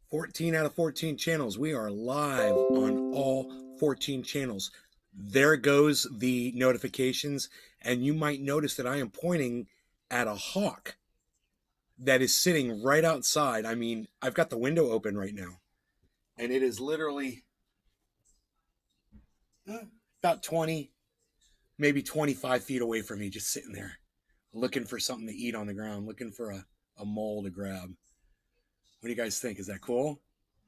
14 out of 14 channels. We are live on all 14 channels. There goes the notifications, and you might notice that I am pointing at a hawk that is sitting right outside. I mean, I've got the window open right now, and it is literally about 20, maybe 25 feet away from me, just sitting there, looking for something to eat on the ground, looking for a mole to grab. What do you guys think? Is that cool?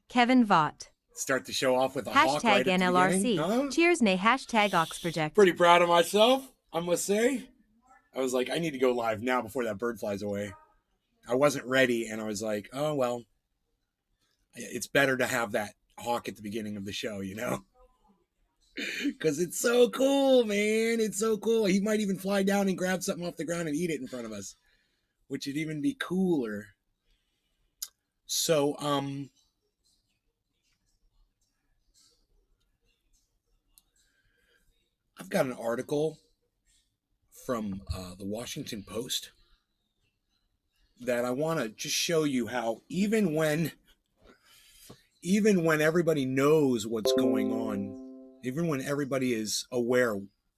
Kevin Vaught. Start the show off with a hawk Hashtag right at the NLRC. beginning. Huh? Cheers, nay. Hashtag Oxproject. Pretty proud of myself, I must say. I was like, I need to go live now before that bird flies away. I wasn't ready, and I was like, oh, well, it's better to have that hawk at the beginning of the show, you know? Because it's so cool, man. It's so cool. He might even fly down and grab something off the ground and eat it in front of us, which would even be cooler. So, I've got an article from the Washington Post that I want to just show you how even when everybody knows what's going on, even when everybody is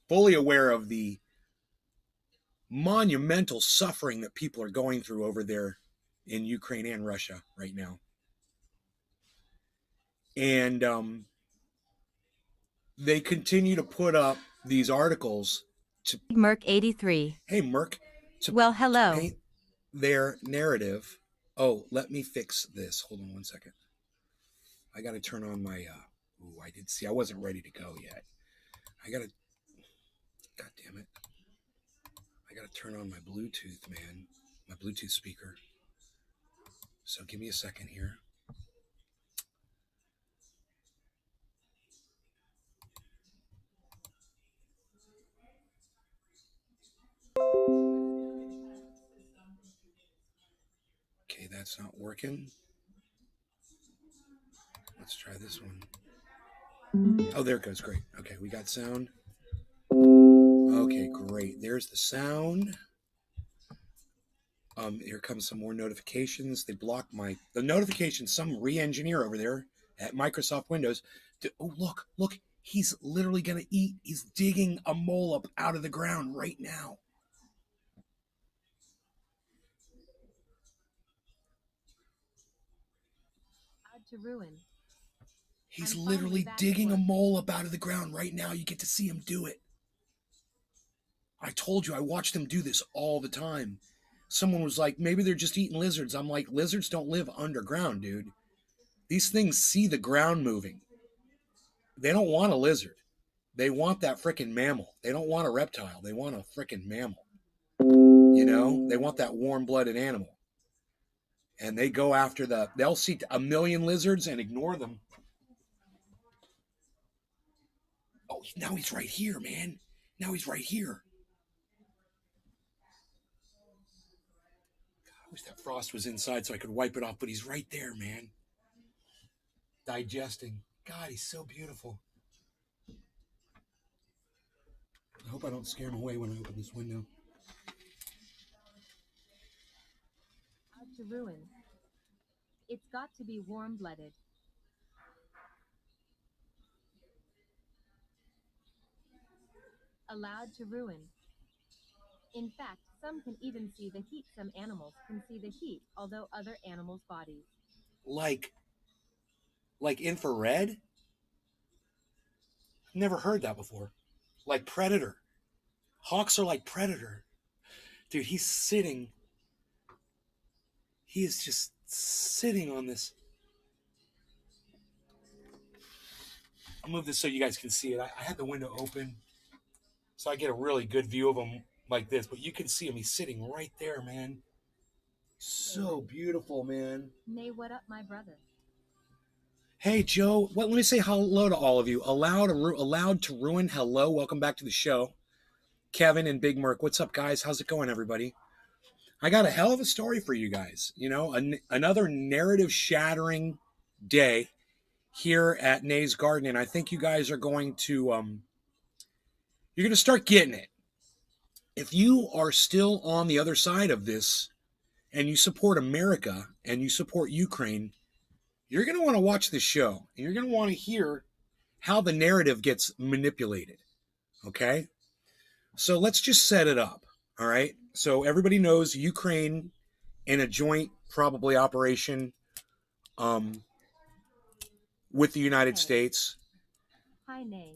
fully aware of the monumental suffering that people are going through over there in Ukraine and Russia right now. And they continue to put up these articles to Merc 83. Hey, Merc. Well, hello. To paint their narrative. Oh, let me fix this. Hold on one second. I got to turn on my, I did see, I wasn't ready to go yet. God damn it. I got to turn on my Bluetooth, man. My Bluetooth speaker. So give me a second here. Okay, that's not working. Let's try this one. Oh, there it goes. Great. Okay, we got sound. Okay, great. There's the sound. Here comes some more notifications. They blocked the notifications. Some re-engineer over there at Microsoft Windows. Oh, look. He's literally going to eat. He's digging a mole up out of the ground right now. To ruin. He's literally digging a mole up out of the ground right now. You get to see him do it. I told you, I watch them do this all the time. Someone was like, maybe they're just eating lizards. I'm like, lizards don't live underground, dude. These things see the ground moving. They don't want a lizard. They want that freaking mammal. They don't want a reptile. They want a freaking mammal. You know, they want that warm-blooded animal. And they go after they'll see a million lizards and ignore them. Oh, now he's right here, man. Now he's right here. God, I wish that frost was inside so I could wipe it off, but he's right there, man. Digesting. God, he's so beautiful. I hope I don't scare him away when I open this window. Out to ruin. It's got to be warm-blooded. Allowed to ruin. In fact, some can even see the heat. Some animals can see the heat, although other animals' bodies. Like infrared? I've never heard that before. Like predator. Hawks are like predator. Dude, he's sitting. He is just sitting on this. I'll move this so you guys can see it. I had the window open so I get a really good view of him like this, but you can see him. He's sitting right there, man. So beautiful, man. Nay, what up, my brother? Hey, Joe. Let me say hello to all of you. Allowed to ruin. Hello. Welcome back to the show. Kevin and Big Merc. What's up, guys? How's it going, everybody? I got a hell of a story for you guys. You know, another narrative-shattering day here at Nay's Garden, and I think you guys are going to you're going to start getting it. If you are still on the other side of this and you support America and you support Ukraine, you're going to want to watch this show. And you're going to want to hear how the narrative gets manipulated. Okay? So let's just set it up. All right? So everybody knows Ukraine in a joint, probably operation with the United States. Hi, nay.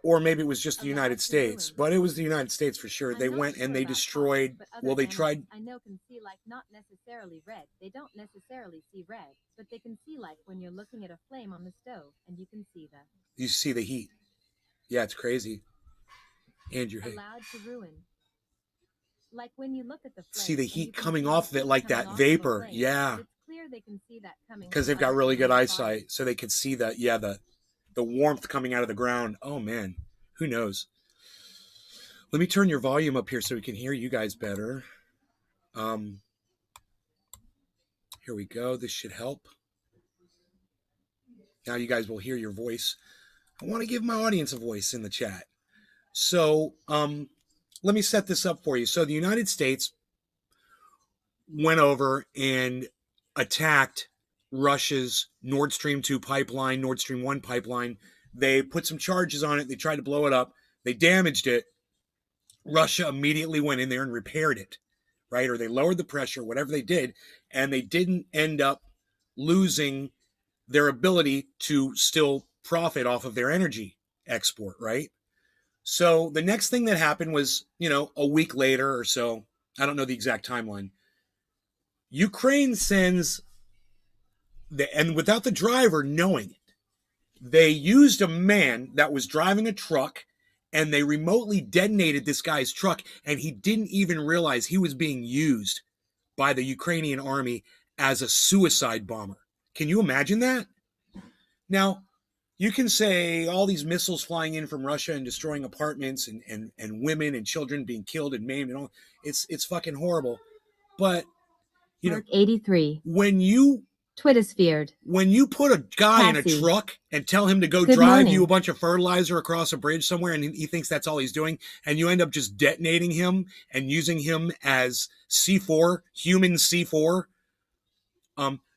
Or maybe it was just the United States, but it was the United States for sure. They went and they destroyed, well, they tried. I know can see like not necessarily red. They don't necessarily see red, but they can see like when you're looking at a flame on the stove and you can see that. You see the heat. Yeah, it's crazy. Andrew, hey. Allowed to ruin. Like when you look at the flame, see the heat coming off of it like that vapor. Yeah. It's clear they can see that coming. Because they've got really good eyesight, so they could see that. Yeah, the warmth coming out of the ground. Oh man, who knows? Let me turn your volume up here so we can hear you guys better. Here we go. This should help. Now you guys will hear your voice. I want to give my audience a voice in the chat. So let me set this up for you. So the United States went over and attacked Russia's Nord Stream 2 pipeline, Nord Stream 1 pipeline. They put some charges on it. They tried to blow it up. They damaged it. Russia immediately went in there and repaired it, right? Or they lowered the pressure, whatever they did, and they didn't end up losing their ability to still profit off of their energy export, right? So the next thing that happened was, a week later or so, I don't know the exact timeline, Ukraine sends, and without the driver knowing it, they used a man that was driving a truck and they remotely detonated this guy's truck, and he didn't even realize he was being used by the Ukrainian army as a suicide bomber. Can you imagine that? Now, you can say all these missiles flying in from Russia and destroying apartments and women and children being killed and maimed and all. It's fucking horrible. But, Mark 83. When you Twittersphered. When you put a guy in a truck and tell him to go drive you a bunch of fertilizer across a bridge somewhere, and he thinks that's all he's doing, and you end up just detonating him and using him as C4, human C4,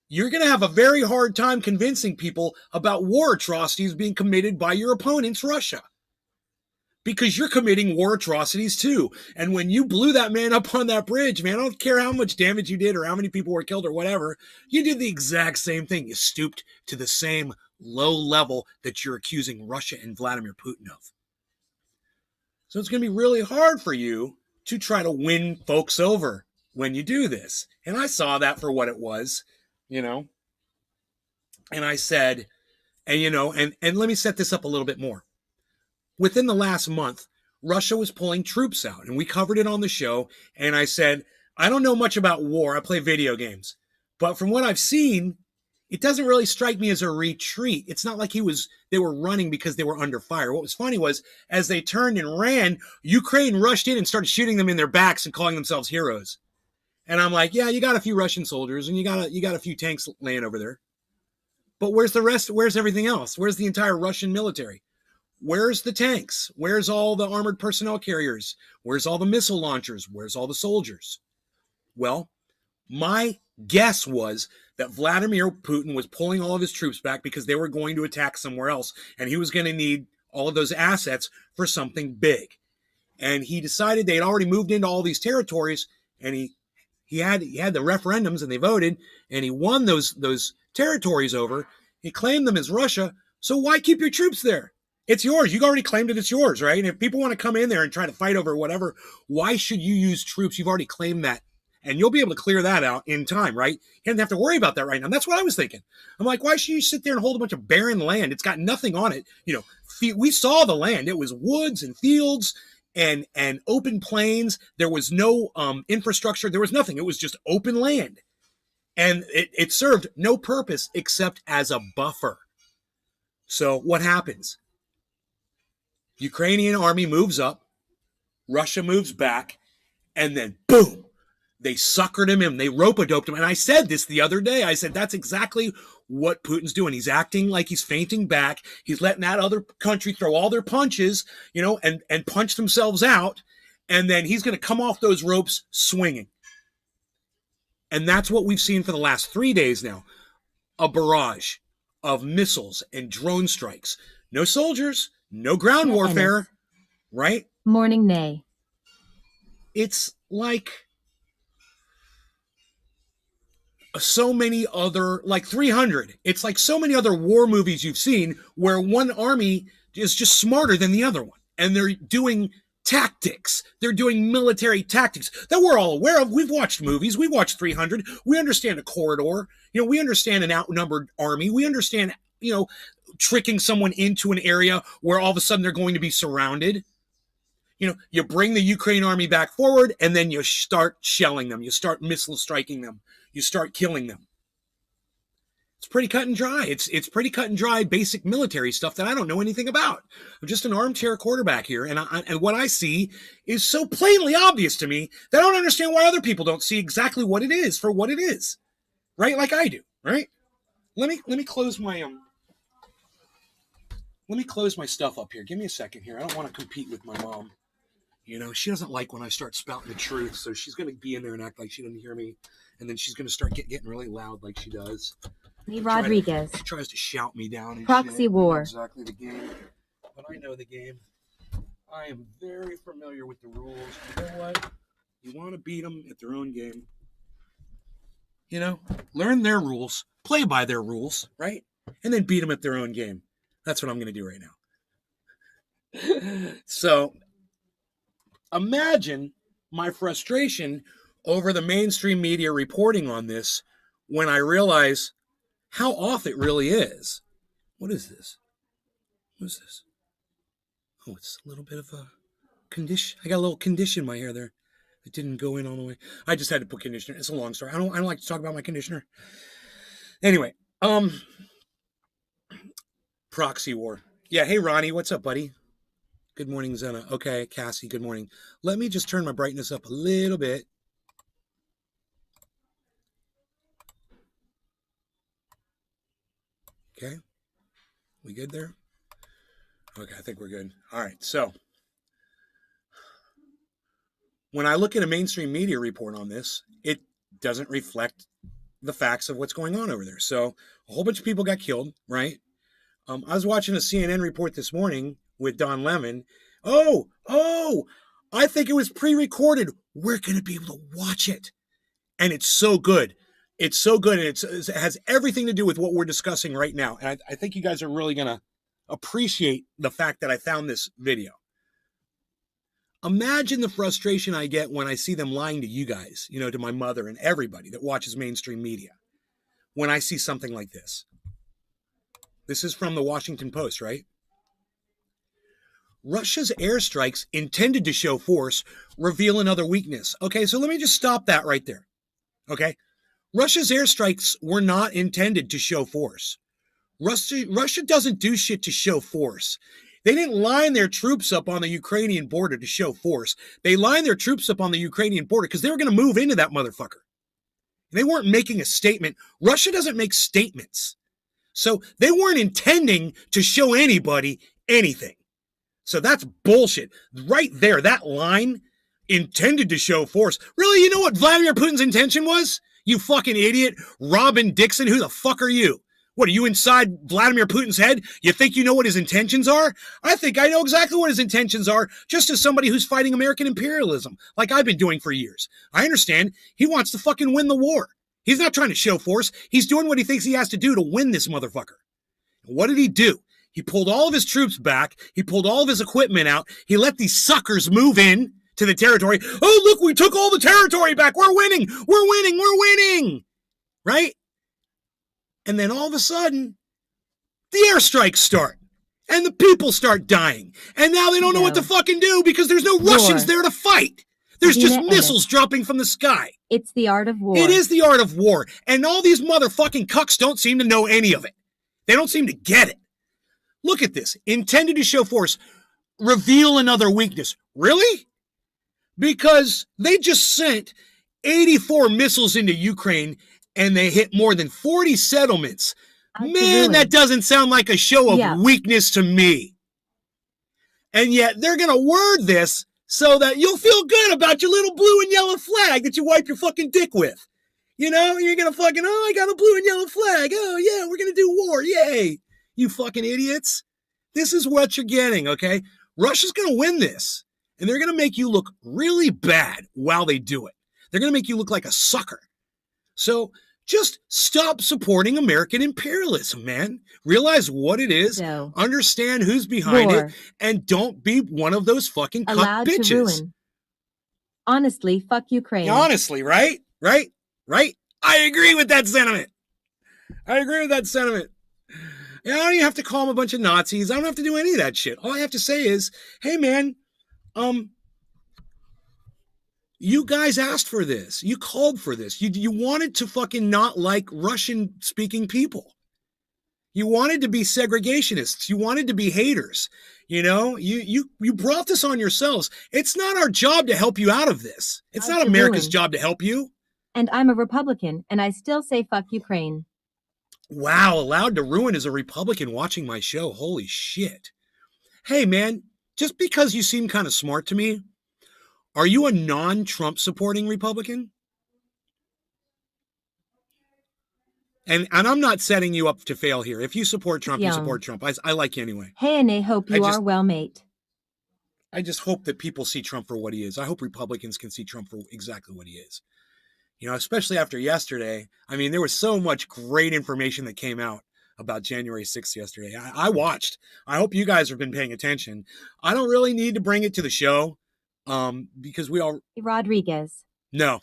you're going to have a very hard time convincing people about war atrocities being committed by your opponents, Russia. Because you're committing war atrocities too. And when you blew that man up on that bridge, man, I don't care how much damage you did or how many people were killed or whatever, you did the exact same thing. You stooped to the same low level that you're accusing Russia and Vladimir Putin of. So it's going to be really hard for you to try to win folks over when you do this. And I saw that for what it was, And I said, and let me set this up a little bit more. Within the last month, Russia was pulling troops out, and we covered it on the show. And I said, I don't know much about war. I play video games. But from what I've seen, it doesn't really strike me as a retreat. It's not like they were running because they were under fire. What was funny was, as they turned and ran, Ukraine rushed in and started shooting them in their backs and calling themselves heroes. And I'm like, yeah, you got a few Russian soldiers and you got a few tanks laying over there. But where's the rest? Where's everything else? Where's the entire Russian military? Where's the tanks? Where's all the armored personnel carriers? Where's all the missile launchers? Where's all the soldiers? Well, my guess was that Vladimir Putin was pulling all of his troops back because they were going to attack somewhere else, and he was going to need all of those assets for something big. And he decided they had already moved into all these territories, and he had the referendums, and they voted, and he won those territories over. He claimed them as Russia, so why keep your troops there? It's yours. You already claimed it. It's yours, right? And if people want to come in there and try to fight over whatever, why should you use troops? You've already claimed that. And you'll be able to clear that out in time, right? You don't have to worry about that right now. And that's what I was thinking. I'm like, why should you sit there and hold a bunch of barren land? It's got nothing on it. We saw the land. It was woods and fields and open plains. There was no infrastructure. There was nothing. It was just open land. And it served no purpose except as a buffer. So what happens? Ukrainian army moves up, Russia moves back, and then boom, they suckered him in, they rope-a-doped him. And I said this the other day. I said, that's exactly what Putin's doing. He's acting like he's fainting back. He's letting that other country throw all their punches, and punch themselves out. And then he's going to come off those ropes swinging. And that's what we've seen for the last 3 days now. a barrage of missiles and drone strikes. No soldiers, no ground warfare, right? Morning Nay. It's like so many other, like 300. It's like so many other war movies you've seen where one army is just smarter than the other one. And they're doing tactics. They're doing military tactics that we're all aware of. We've watched movies. We watched 300. We understand a corridor. We understand an outnumbered army. We understand, tricking someone into an area where all of a sudden they're going to be surrounded. You bring the Ukraine army back forward and then you start shelling them. You start missile striking them. You start killing them. It's pretty cut and dry. It's pretty cut and dry basic military stuff that I don't know anything about. I'm just an armchair quarterback here, and what I see is so plainly obvious to me that I don't understand why other people don't see exactly what it is for what it is, right? Like I do, right? Let me close my stuff up here. Give me a second here. I don't want to compete with my mom. She doesn't like when I start spouting the truth, so she's going to be in there and act like she doesn't hear me, and then she's going to start getting really loud like she does. Rodriguez. She tries to shout me down. And Proxy shit. war. Exactly the game. But I know the game. I am very familiar with the rules. You know what? You want to beat them at their own game. Learn their rules. Play by their rules, right? And then beat them at their own game. That's what I'm going to do right now. So, imagine my frustration over the mainstream media reporting on this when I realize how off it really is. What is this? What is this? Oh, it's a little bit of a condition. I got a little condition in my hair there. It didn't go in all the way. I just had to put conditioner. It's a long story. I don't like to talk about my conditioner. Anyway, proxy war. Yeah, hey Ronnie, what's up, buddy? Good morning, Zena. Okay, Cassie, good morning. Let me just turn my brightness up a little bit. Okay, we good there? Okay, I think we're good. All right, so when I look at a mainstream media report on this, it doesn't reflect the facts of what's going on over there. So a whole bunch of people got killed, right? I was watching a CNN report this morning with Don Lemon. Oh, I think it was pre-recorded. We're going to be able to watch it. And it's so good. It's so good. And it has everything to do with what we're discussing right now. And I think you guys are really going to appreciate the fact that I found this video. Imagine the frustration I get when I see them lying to you guys, to my mother and everybody that watches mainstream media. When I see something like this. This is from the Washington Post, right? Russia's airstrikes intended to show force reveal another weakness. Okay, so let me just stop that right there. Okay? Russia's airstrikes were not intended to show force. Russia doesn't do shit to show force. They didn't line their troops up on the Ukrainian border to show force. They lined their troops up on the Ukrainian border because they were going to move into that motherfucker. They weren't making a statement. Russia doesn't make statements. So they weren't intending to show anybody anything. So that's bullshit. Right there, that line, intended to show force. Really, you know what Vladimir Putin's intention was? You fucking idiot. Robin Dixon, who the fuck are you? What, are you inside Vladimir Putin's head? You think you know what his intentions are? I think I know exactly what his intentions are, just as somebody who's fighting American imperialism, like I've been doing for years. I understand. He wants to fucking win the war. He's not trying to show force. He's doing what he thinks he has to do to win this motherfucker. What did he do? He pulled all of his troops back. He pulled all of his equipment out. He let these suckers move in to the territory. Oh, look, we took all the territory back. We're winning. We're winning. We're winning. Right? And then all of a sudden, the airstrikes start. And the people start dying. And now they don't know what to fucking do because there's no Russians there to fight. There's just missiles dropping from the sky. It's the art of war. It is the art of war. And all these motherfucking cucks don't seem to know any of it. They don't seem to get it. Look at this. Intended to show force. Reveal another weakness. Really? Because they just sent 84 missiles into Ukraine and they hit more than 40 settlements. Man, that doesn't sound like a show of weakness to me. And yet they're going to word this so that you'll feel good about your little blue and yellow flag that you wipe your fucking dick with. You know, you're gonna fucking, oh, I got a blue and yellow flag. Oh yeah, we're gonna do war. Yay. You fucking idiots. This is what you're getting, okay? Russia's gonna win this. And they're gonna make you look really bad while they do it. They're gonna make you look like a sucker. So just stop supporting American imperialism, man. Realize what it is, So, understand who's behind war. it, and don't be one of those fucking cuck Allowed to bitches. ruin. Honestly, fuck Ukraine. Honestly, right? Right? Right? I agree with that sentiment. I agree with that sentiment. I don't even have to call them a bunch of Nazis. I don't have to do any of that shit. All I have to say is, hey man, you guys asked for this. You called for this. You wanted to fucking not like Russian speaking people. You wanted to be segregationists. You wanted to be haters. You know, you brought this on yourselves. It's not our job to help you out of this. It's not America's job to help you. And I'm a Republican, and I still say fuck Ukraine. Wow, Allowed to Ruin is a Republican watching my show. Holy shit. Hey, man, just because you seem kind of smart to me, are you a non-Trump supporting Republican? And I'm not setting you up to fail here. If you support Trump, you support Trump. I like you anyway. Hey, and I hope you are well, mate. I just hope that people see Trump for what he is. I hope Republicans can see Trump for exactly what he is. You know, especially after yesterday. I mean, there was so much great information that came out about January 6th yesterday. I watched. I hope you guys have been paying attention. I don't really need to bring it to the show because we all... Rodriguez. No.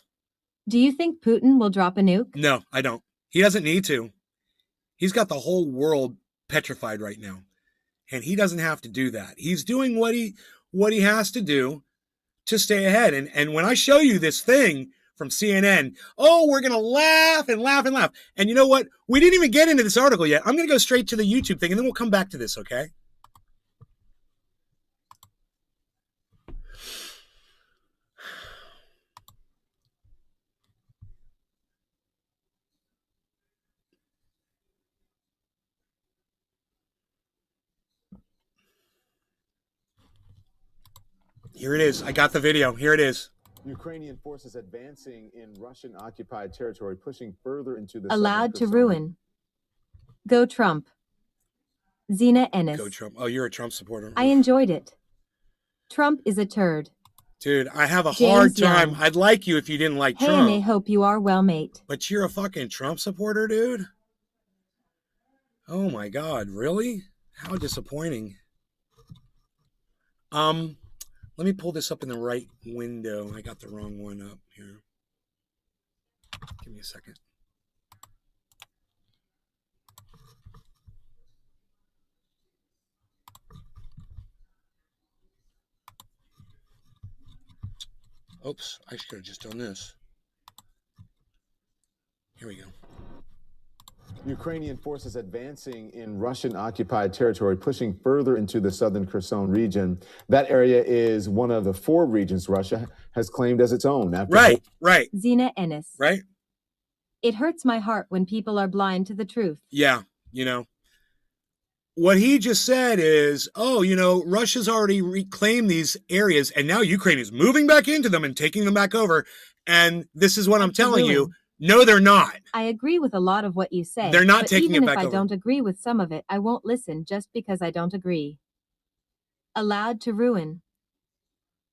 Do you think Putin will drop a nuke? No, I don't. He doesn't need to. He's got the whole world petrified right now. And he doesn't have to do that. He's doing what he has to do to stay ahead. And when I show you this thing from CNN, oh, we're going to laugh and laugh and laugh. And you know what? We didn't even get into this article yet. I'm going to go straight to the YouTube thing, and then we'll come back to this, okay? Here it is. I got the video. Here it is. Ukrainian forces advancing in Russian-occupied territory, pushing further into the Allowed to ruin. Go Trump. Zena Ennis. Go Trump. Oh, you're a Trump supporter. I enjoyed it. Trump is a turd. Dude, I have a hard time. Young. I'd like you if you didn't like Trump. Hey, and I hope you are well, mate. But you're a fucking Trump supporter, dude? Oh my God, really? How disappointing. Let me pull this up in the right window. I got the wrong one up here. Give me a second. Oops, I should have just done this. Here we go. Ukrainian forces advancing in Russian-occupied territory, pushing further into the southern Kherson region. That area is one of the 4 regions Russia has claimed as its own. Right. Zena Ennis. Right. It hurts my heart when people are blind to the truth. Yeah, you know. What he just said is, oh, you know, Russia's already reclaimed these areas, and now Ukraine is moving back into them and taking them back over. And this is what I'm telling you. No, they're not. I agree with a lot of what you say. They're not taking it back over. Even if I don't agree with some of it, I won't listen just because I don't agree. Allowed to ruin.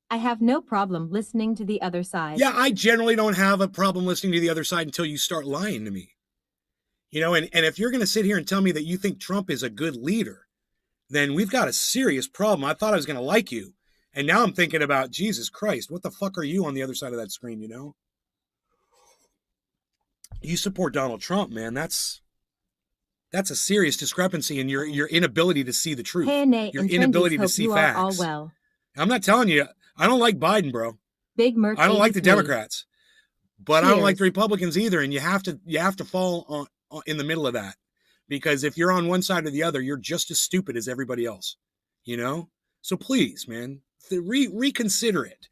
I have no problem listening to the other side. Yeah, I generally don't have a problem listening to the other side until you start lying to me. You know, and if you're going to sit here and tell me that you think Trump is a good leader, then we've got a serious problem. I thought I was going to like you. And now I'm thinking about, Jesus Christ, what the fuck are you on the other side of that screen, you know? You support Donald Trump, man. That's a serious discrepancy in your inability to see the truth. Your inability to see facts. All well. I'm not telling you, I don't like Biden, bro. Big Merc. I don't like the Democrats. But I don't like the Republicans either, and you have to fall in the middle of that. Because if you're on one side or the other, you're just as stupid as everybody else. You know? So please, man, reconsider it.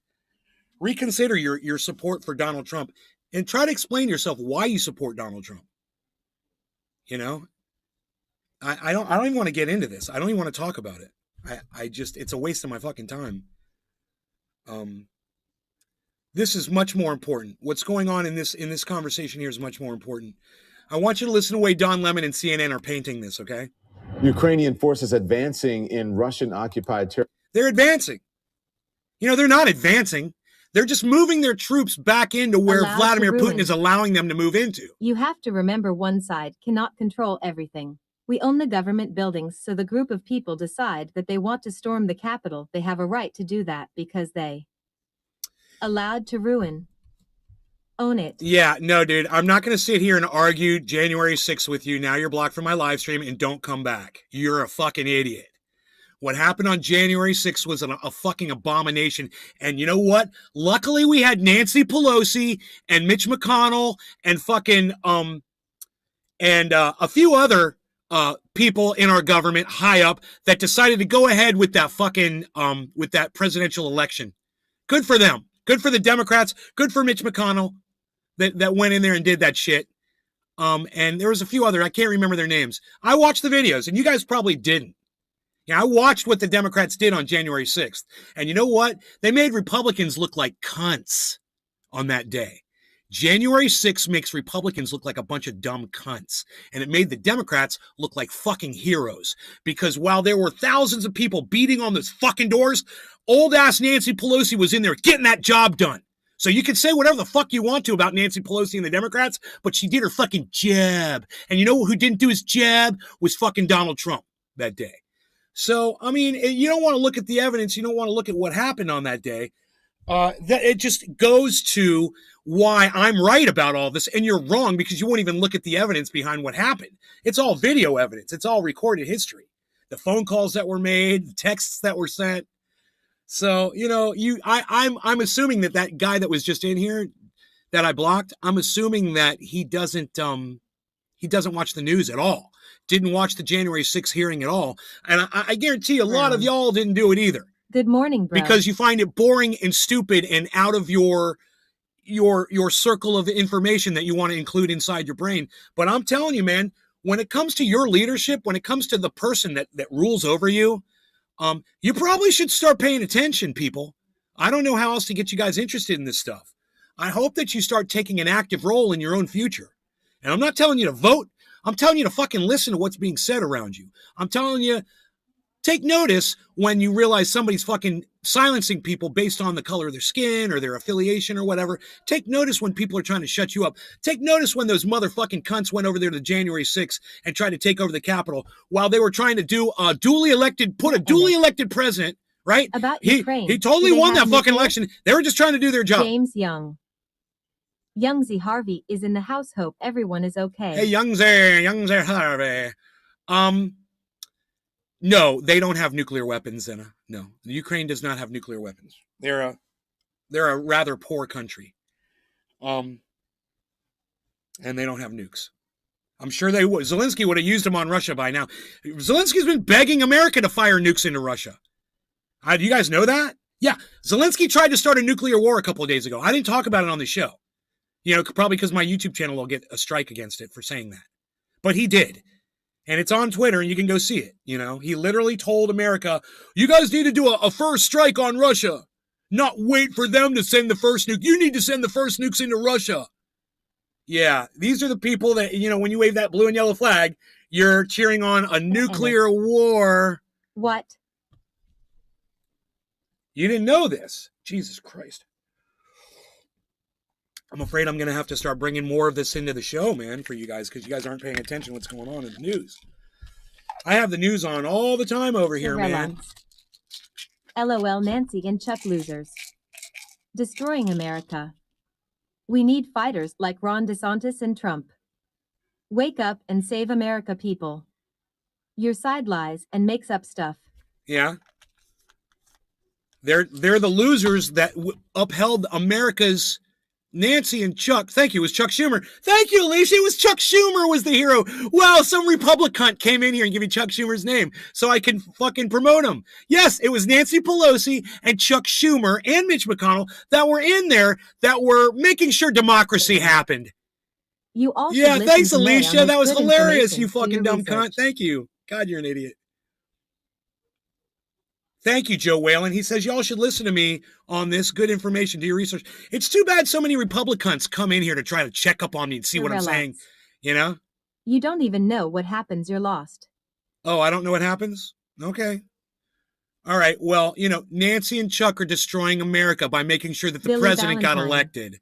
Reconsider your support for Donald Trump. And try to explain to yourself why you support Donald Trump. You know, I don't even want to get into this. I don't even want to talk about it. I just, it's a waste of my fucking time. This is much more important. What's going on in this conversation here is much more important. I want you to listen to the way Don Lemon and CNN are painting this, okay? Ukrainian forces advancing in Russian-occupied territory. They're advancing. You know, they're not advancing. They're just moving their troops back into where Vladimir Putin is allowing them to move into. You have to remember one side cannot control everything. We own the government buildings, so the group of people decide that they want to storm the Capitol. They have a right to do that because they allowed to ruin. Own it. Yeah, no, dude. I'm not going to sit here and argue January 6th with you. Now you're blocked from my live stream and don't come back. You're a fucking idiot. What happened on January 6th was a fucking abomination. And you know what? Luckily, we had Nancy Pelosi and Mitch McConnell and fucking, and a few other people in our government high up that decided to go ahead with that fucking, with that presidential election. Good for them. Good for the Democrats. Good for Mitch McConnell that went in there and did that shit. And there was a few other, I can't remember their names. I watched the videos and you guys probably didn't. Yeah, I watched what the Democrats did on January 6th. And you know what? They made Republicans look like cunts on that day. January 6th makes Republicans look like a bunch of dumb cunts. And it made the Democrats look like fucking heroes. Because while there were thousands of people beating on those fucking doors, old-ass Nancy Pelosi was in there getting that job done. So you can say whatever the fuck you want to about Nancy Pelosi and the Democrats, but she did her fucking job. And you know who didn't do his job? Was fucking Donald Trump that day. So, I mean, you don't want to look at the evidence. You don't want to look at what happened on that day. That it just goes to why I'm right about all this, and you're wrong because you won't even look at the evidence behind what happened. It's all video evidence. It's all recorded history. The phone calls that were made, the texts that were sent. So, you know, I'm assuming that guy that was just in here that I blocked, I'm assuming that he doesn't watch the news at all. Didn't watch the January 6th hearing at all. And I guarantee a lot of y'all didn't do it either. Good morning, bro. Because you find it boring and stupid and out of your circle of information that you want to include inside your brain. But I'm telling you, man, when it comes to your leadership, when it comes to the person that rules over you, you probably should start paying attention, people. I don't know how else to get you guys interested in this stuff. I hope that you start taking an active role in your own future. And I'm not telling you to vote. I'm telling you to fucking listen to what's being said around you. I'm telling you, take notice when you realize somebody's fucking silencing people based on the color of their skin or their affiliation or whatever. Take notice when people are trying to shut you up. Take notice when those motherfucking cunts went over there to January 6th and tried to take over the Capitol while they were trying to do a duly elected president, right? About Ukraine. He totally won that fucking election. They were just trying to do their job. James Young. Youngsy Harvey is in the house. Hope everyone is okay. Hey, Youngsy Harvey. No, they don't have nuclear weapons, Zena. No, Ukraine does not have nuclear weapons. They're a rather poor country. And they don't have nukes. I'm sure they would. Zelensky would have used them on Russia by now. Zelensky's been begging America to fire nukes into Russia. Do you guys know that? Yeah, Zelensky tried to start a nuclear war a couple of days ago. I didn't talk about it on the show. You know, probably because my YouTube channel will get a strike against it for saying that. But he did. And it's on Twitter, and you can go see it. You know, he literally told America, you guys need to do a first strike on Russia. Not wait for them to send the first nuke. You need to send the first nukes into Russia. Yeah, these are the people that, you know, when you wave that blue and yellow flag, you're cheering on a nuclear war. What? You didn't know this. Jesus Christ. I'm afraid I'm going to have to start bringing more of this into the show, man, for you guys, because you guys aren't paying attention to what's going on in the news. I have the news on all the time over here, man. LOL Nancy and Chuck losers. Destroying America. We need fighters like Ron DeSantis and Trump. Wake up and save America, people. Your side lies and makes up stuff. Yeah. They're the losers that upheld America's Nancy and Chuck. Thank you. It was Chuck Schumer. Thank you, Alicia. It was Chuck Schumer was the hero. Wow, some Republican came in here and gave me Chuck Schumer's name so I can fucking promote him. Yes, it was Nancy Pelosi and Chuck Schumer and Mitch McConnell that were in there that were making sure democracy happened. You also yeah, thanks, Alicia. That was hilarious, you fucking dumb research. cunt. Thank you. God, you're an idiot. Thank you, Joe Whalen. He says, y'all should listen to me on this. Good information. Do your research. It's too bad so many Republicans come in here to try to check up on me and see what I'm saying. You know? You don't even know what happens. You're lost. Oh, I don't know what happens? Okay. All right. Well, you know, Nancy and Chuck are destroying America by making sure that the president got elected.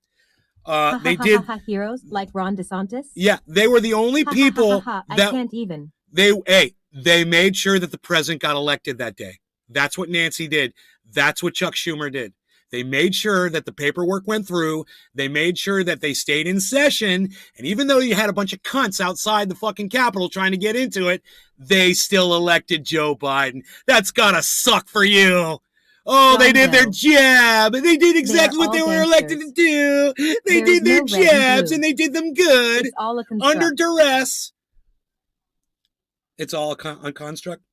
They did heroes like Ron DeSantis. Yeah, they were the only people that I can't even. They made sure that the president got elected that day. That's what Nancy did. That's what Chuck Schumer did. They made sure that the paperwork went through. They made sure that they stayed in session. And even though you had a bunch of cunts outside the fucking Capitol trying to get into it, they still elected Joe Biden. That's gotta suck for you. Oh, they did their jab. They did exactly what they were elected to do. They did their jabs and they did them good. It's all a under duress. It's all a construct?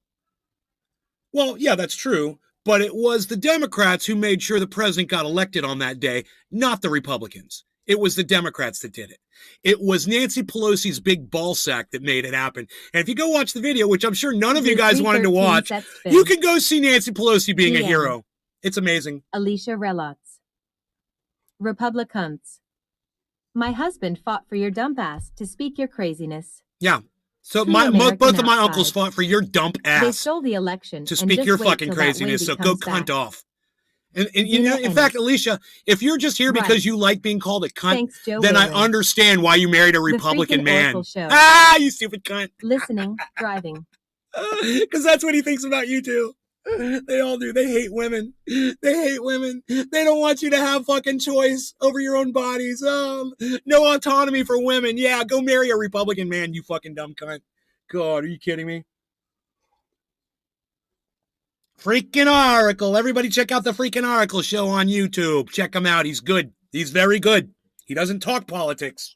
Well, yeah, that's true. But it was the Democrats who made sure the president got elected on that day, not the Republicans. It was the Democrats that did it. It was Nancy Pelosi's big ball sack that made it happen. And if you go watch the video, which I'm sure none of you guys wanted to watch, you can go see Nancy Pelosi being a hero. It's amazing. Alicia Relots. Republicans. My husband fought for your dump ass to speak your craziness. Yeah. So both of my uncles fought for your dump ass. They stole the election to speak your fucking craziness. So go cunt off. And you know, in fact, Alicia, if you're just here because you like being called a cunt, then I understand why you married a Republican man. Ah, you stupid cunt. Listening, driving. Because that's what he thinks about you too. They all do. They hate women. They hate women. They don't want you to have fucking choice over your own bodies. No autonomy for women. Yeah, go marry a Republican man, you fucking dumb cunt. God, are you kidding me? Freaking Oracle. Everybody check out the Freaking Oracle show on YouTube. Check him out. He's good. He's very good. He doesn't talk politics.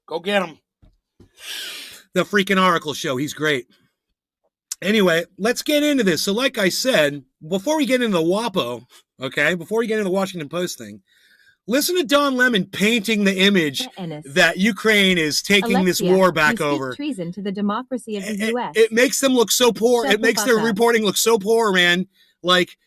Go get him. The Freaking Oracle show. He's great. Anyway, let's get into this. So like I said, before we get into the Wapo, okay, before we get into the Washington Post thing, listen to Don Lemon painting the image that Ukraine is taking this war back over. Treason to the democracy of the U.S. It makes them look so poor. It makes their reporting look so poor, man. Like,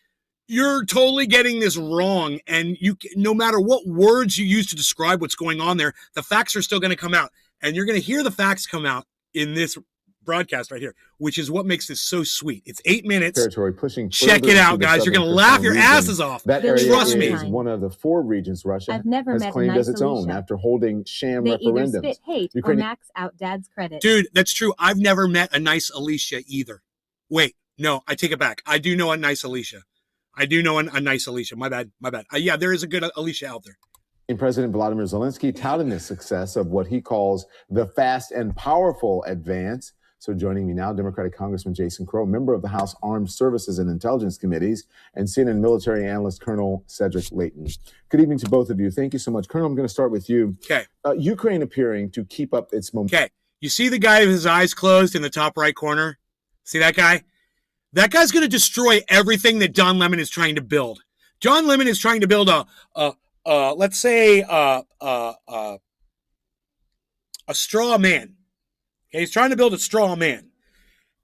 you're totally getting this wrong. And no matter what words you use to describe what's going on there, the facts are still going to come out. And you're going to hear the facts come out in this broadcast right here, which is what makes this so sweet. It's 8 minutes. Territory pushing. Check it out, guys. You're going to laugh your asses off. That area Trust me. is one of the 4 regions Russia has claimed as its own after holding sham referendums. referendums. They either spit hate or max out dad's credit. Dude, that's true. I've never met a nice Alicia either. Wait, no, I take it back. I do know a nice Alicia. I do know a nice Alicia. My bad. Yeah, there is a good Alicia out there. And President Vladimir Zelensky touting the success of what he calls the fast and powerful advance. So joining me now, Democratic Congressman Jason Crow, member of the House Armed Services and Intelligence Committees, and CNN military analyst Colonel Cedric Layton. Good evening to both of you. Thank you so much. Colonel, I'm going to start with you. Okay. Ukraine appearing to keep up its momentum. Okay. You see the guy with his eyes closed in the top right corner? See that guy? That guy's going to destroy everything that Don Lemon is trying to build. John Lemon is trying to build let's say, a straw man. Okay, he's trying to build a straw man.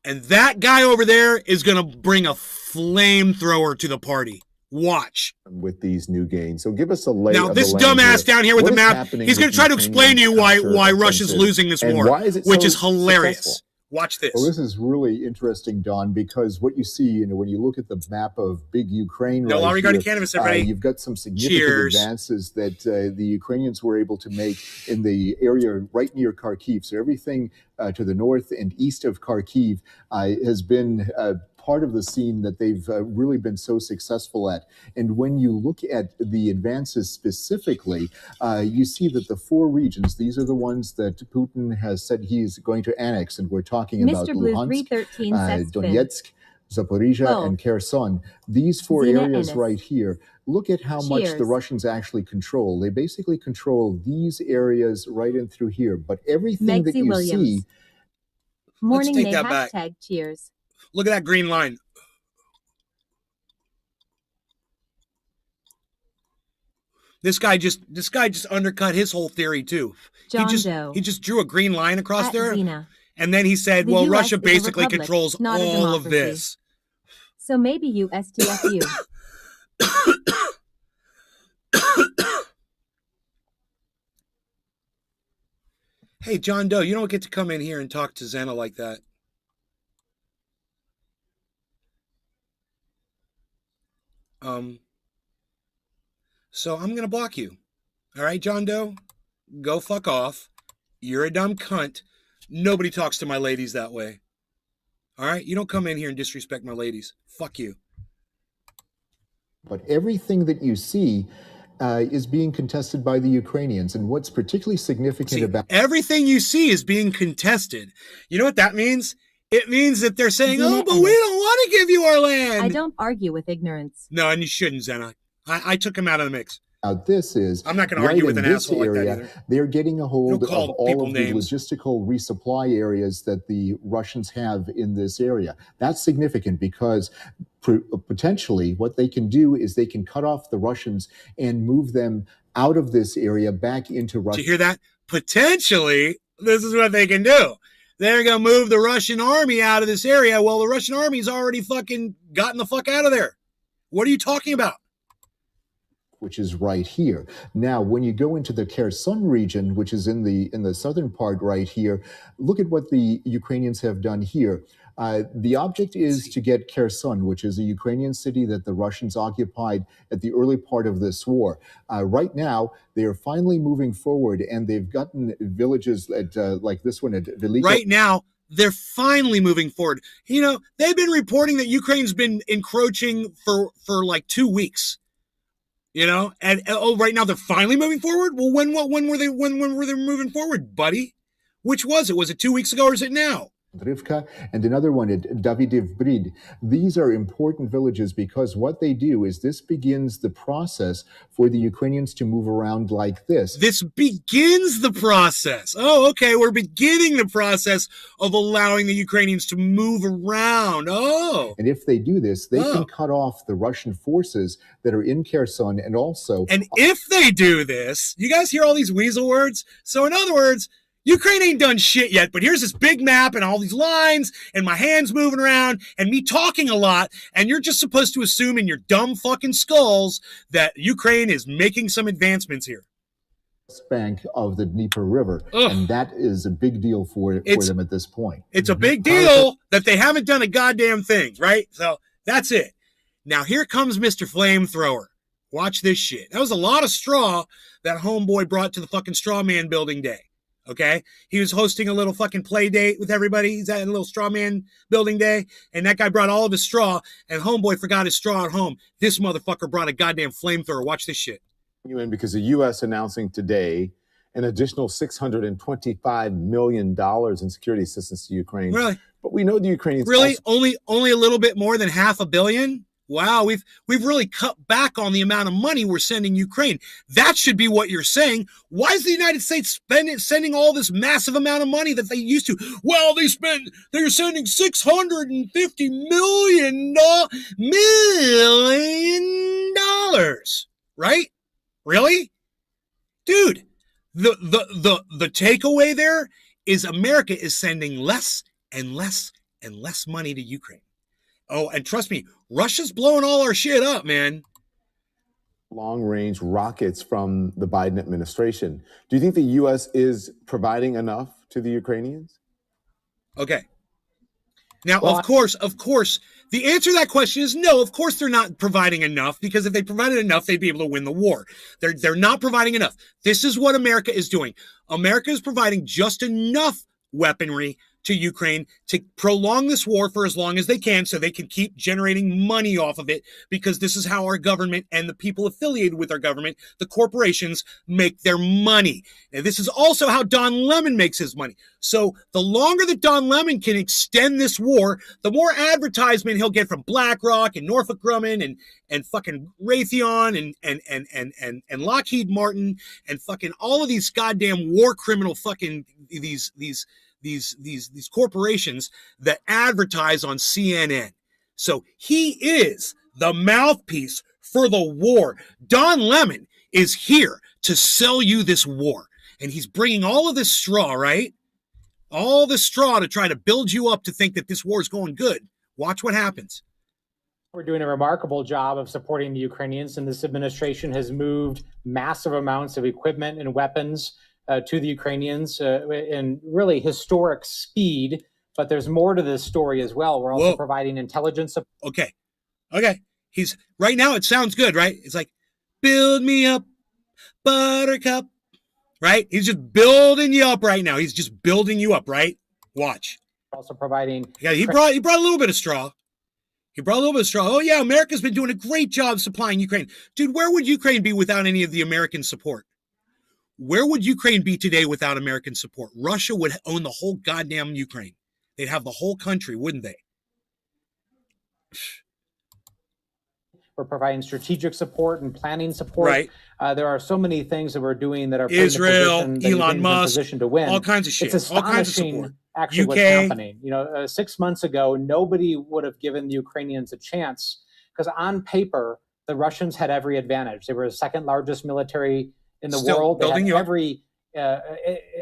And that guy over there is going to bring a flamethrower to the party. Watch. With these new gains. So give us a lay now, of this the land dumbass here. down here with What the is map, happening he's going to with try to Ukrainian explain to you why Russia's counteroffensive, losing this and war, why is it which so is hilarious. successful? Watch this. Well, this is really interesting, Don, because what you see, when you look at the map of big Ukraine, no law regarding cannabis, everybody. You've got some significant advances that the Ukrainians were able to make in the area right near Kharkiv. So everything to the north and east of Kharkiv has been part of the scene that they've really been so successful at. And when you look at the advances specifically, you see that the 4 regions, these are the ones that Putin has said he's going to annex. And we're talking about Luhansk, Donetsk, Zaporizhia, and Kherson. These 4 areas right here. Look at how much the Russians actually control. They basically control these areas right in through here. But everything that you see... Morning May hashtag cheers. Look at that green line. This guy just undercut his whole theory too. He just drew a green line across there, and then he said, "Well, Russia basically controls all of this." So maybe you STFU. Hey, John Doe, you don't get to come in here and talk to Zena like that. So I'm going to block you. All right, John Doe? Go fuck off. You're a dumb cunt. Nobody talks to my ladies that way. All right? You don't come in here and disrespect my ladies. Fuck you. But everything that you see is being contested by the Ukrainians. And what's particularly significant about everything you see is being contested. You know what that means? It means that they're saying, oh, but we don't want to give you our land. I don't argue with ignorance. No, and you shouldn't, Zena. I took him out of the mix. This is I'm not going to argue with an asshole like that either. They're getting a hold of all of the names. logistical resupply areas that the Russians have in this area. That's significant because potentially what they can do is they can cut off the Russians and move them out of this area back into Russia. Did you hear that? Potentially, this is what they can do. They're going to move the Russian army out of this area. Well, the Russian army's already fucking gotten the fuck out of there. What are you talking about? Which is right here. Now, when you go into the Kherson region, which is in the southern part right here, look at what the Ukrainians have done here. The object is to get Kherson, which is a Ukrainian city that the Russians occupied at the early part of this war. Right now, they are finally moving forward, and they've gotten villages at, like this one at Velika. Right now, they're finally moving forward. You know, they've been reporting that Ukraine's been encroaching for like 2 weeks. You know, and right now they're finally moving forward. Well, when were they moving forward, buddy? Which was it? Was it 2 weeks ago or is it now? Rivka, and another one at Davidiv Brid. These are important villages because what they do is this begins the process for the Ukrainians to move around like this. This begins the process. Oh, okay. We're beginning the process of allowing the Ukrainians to move around. Oh. And if they do this, they can cut off the Russian forces that are in Kherson and also... And if they do this, you guys hear all these weasel words? So in other words, Ukraine ain't done shit yet, but here's this big map and all these lines and my hands moving around and me talking a lot, and you're just supposed to assume in your dumb fucking skulls that Ukraine is making some advancements here. Bank of the Dnieper River, and that is a big deal for them at this point. It's a big deal that they haven't done a goddamn thing, right? So that's it. Now here comes Mr. Flamethrower. Watch this shit. That was a lot of straw that homeboy brought to the fucking straw man building day. Okay, he was hosting a little fucking play date with everybody. He's at a little straw man building day, and that guy brought all of his straw, and homeboy forgot his straw at home. This motherfucker brought a goddamn flamethrower. Watch this shit. Because the U.S. announcing today an additional $625 million in security assistance to Ukraine. Really? But we know the Ukrainians really only a little bit more than $500 million. Wow, we've really cut back on the amount of money we're sending Ukraine. That should be what you're saying. Why is the United States sending all this massive amount of money that they used to? Well, they're sending $650 million, right? Really? Dude, the takeaway there is America is sending less and less and less money to Ukraine. Oh, and trust me, Russia's blowing all our shit up, man. Long-range rockets from the Biden administration. Do you think the U.S. is providing enough to the Ukrainians? Okay. Now, of course, the answer to that question is no. Of course, they're not providing enough, because if they provided enough, they'd be able to win the war. They're not providing enough. This is what America is doing. America is providing just enough weaponry to Ukraine to prolong this war for as long as they can, so they can keep generating money off of it, because this is how our government and the people affiliated with our government, the corporations, make their money. And this is also how Don Lemon makes his money. So the longer that Don Lemon can extend this war, the more advertisement he'll get from BlackRock and Northrop Grumman and fucking Raytheon and Lockheed Martin and fucking all of these goddamn war criminal fucking these corporations that advertise on CNN. So he is the mouthpiece for the war. Don Lemon is here to sell you this war. And he's bringing all of this straw, right? All this straw to try to build you up to think that this war is going good. Watch what happens. We're doing a remarkable job of supporting the Ukrainians, and this administration has moved massive amounts of equipment and weapons to the Ukrainians in really historic speed. But there's more to this story as well. We're also providing intelligence support. Okay. He's right now. It sounds good, right? It's like, build me up, buttercup, right? He's just building you up right now. He's just building you up, right? Watch. Also providing. Yeah, he brought a little bit of straw. Oh, yeah, America's been doing a great job supplying Ukraine. Dude, where would Ukraine be without any of the American support? Where would Ukraine be today without American support? Russia would own the whole goddamn Ukraine. They'd have the whole country, wouldn't they? We're providing strategic support and planning support. Right. There are so many things that we're doing that are Israel, Elon Musk, to win. All kinds of shit. It's astonishing, actually, what's happening. 6 months ago, nobody would have given the Ukrainians a chance because on paper, the Russians had every advantage. They were the second largest military in the world. They had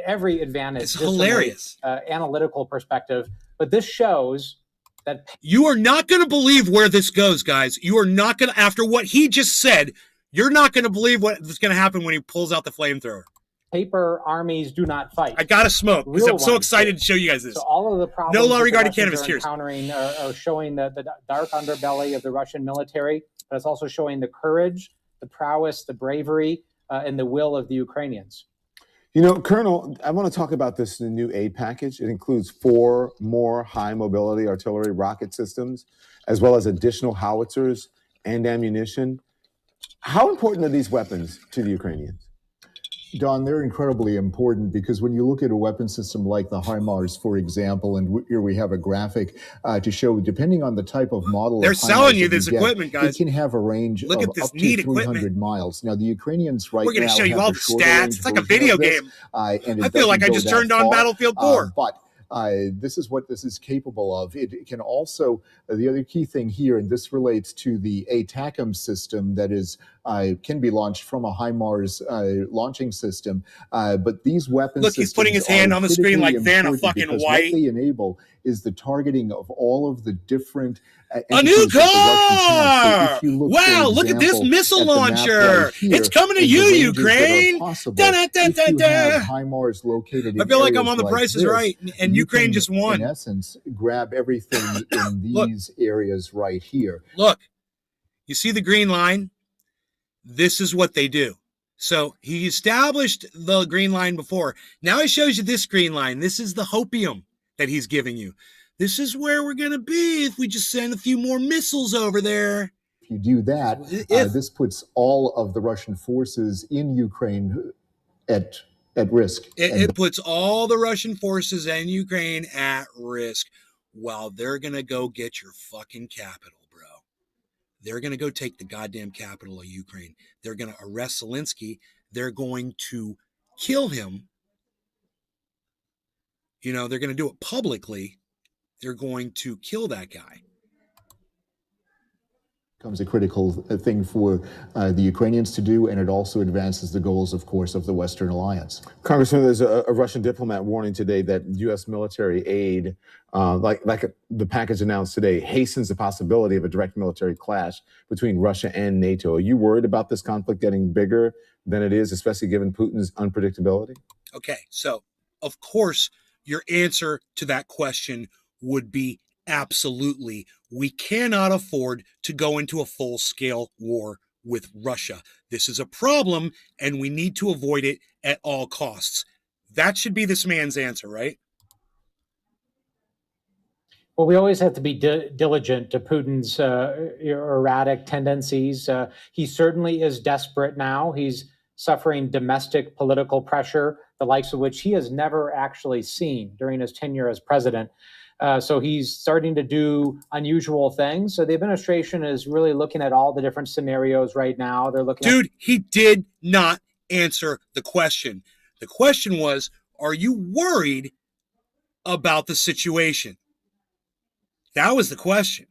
every advantage. It's hilarious. Analytical perspective. But this shows that you are not going to believe where this goes, guys. You are not going to, after what he just said, you're not going to believe what's going to happen when he pulls out the flamethrower. Paper armies do not fight. I got to smoke because I'm so excited to show you guys this. So all of the problems no law regarding cannabis. Cheers. Encountering are showing the dark underbelly of the Russian military, but it's also showing the courage, the prowess, the bravery, and the will of the Ukrainians. Colonel, I want to talk about this new aid package. It includes 4 more high-mobility artillery rocket systems, as well as additional howitzers and ammunition. How important are these weapons to the Ukrainians? Don, they're incredibly important because when you look at a weapon system like the HIMARS, for example, and here we have a graphic to show, depending on the type of model, they're selling you this equipment, guys. It can have a range of up to 300 miles. Now, the Ukrainians right now, we're going to show you all the stats. It's like a video game. I feel like I just turned on Battlefield 4. But this is what this is capable of. It can also, the other key thing here, and this relates to the ATACMS system that is can be launched from a HIMARS launching system. But these weapons, look, he's putting his hand on the screen like Vanna fucking White. What they enable is the targeting of all of the different. A new car! So wow, look at this missile launcher. Right here, it's coming to you, Ukraine. HIMARS located I feel like I'm on the Price is Right, and Ukraine just won. In essence, grab everything in these areas right here. Look, you see the green line? This is what they do. So he established the green line before. Now he shows you this green line. This is the hopium that he's giving you. This is where we're going to be if we just send a few more missiles over there. If you do that, this puts all of the Russian forces in Ukraine at risk. It puts all the Russian forces in Ukraine at risk while they're going to go get your fucking capital, bro. They're going to go take the goddamn capital of Ukraine. They're going to arrest Zelensky. They're going to kill him. They're going to do it publicly. They're going to kill that guy. Becomes a critical thing for the Ukrainians to do, and it also advances the goals, of course, of the Western alliance. Congressman, there's a Russian diplomat warning today that U.S. military aid, like the package announced today, hastens the possibility of a direct military clash between Russia and NATO. Are you worried about this conflict getting bigger than it is, especially given Putin's unpredictability? Okay, so, of course, your answer to that question would be absolutely. We cannot afford to go into a full-scale war with Russia. This is a problem, and we need to avoid it at all costs. That should be this man's answer, right? Well, we always have to be diligent to Putin's erratic tendencies. He certainly is desperate now. He's suffering domestic political pressure, the likes of which he has never actually seen during his tenure as president. So he's starting to do unusual things. So the administration is really looking at all the different scenarios right now. They're looking Dude, he did not answer the question. The question was, are you worried about the situation? That was the question.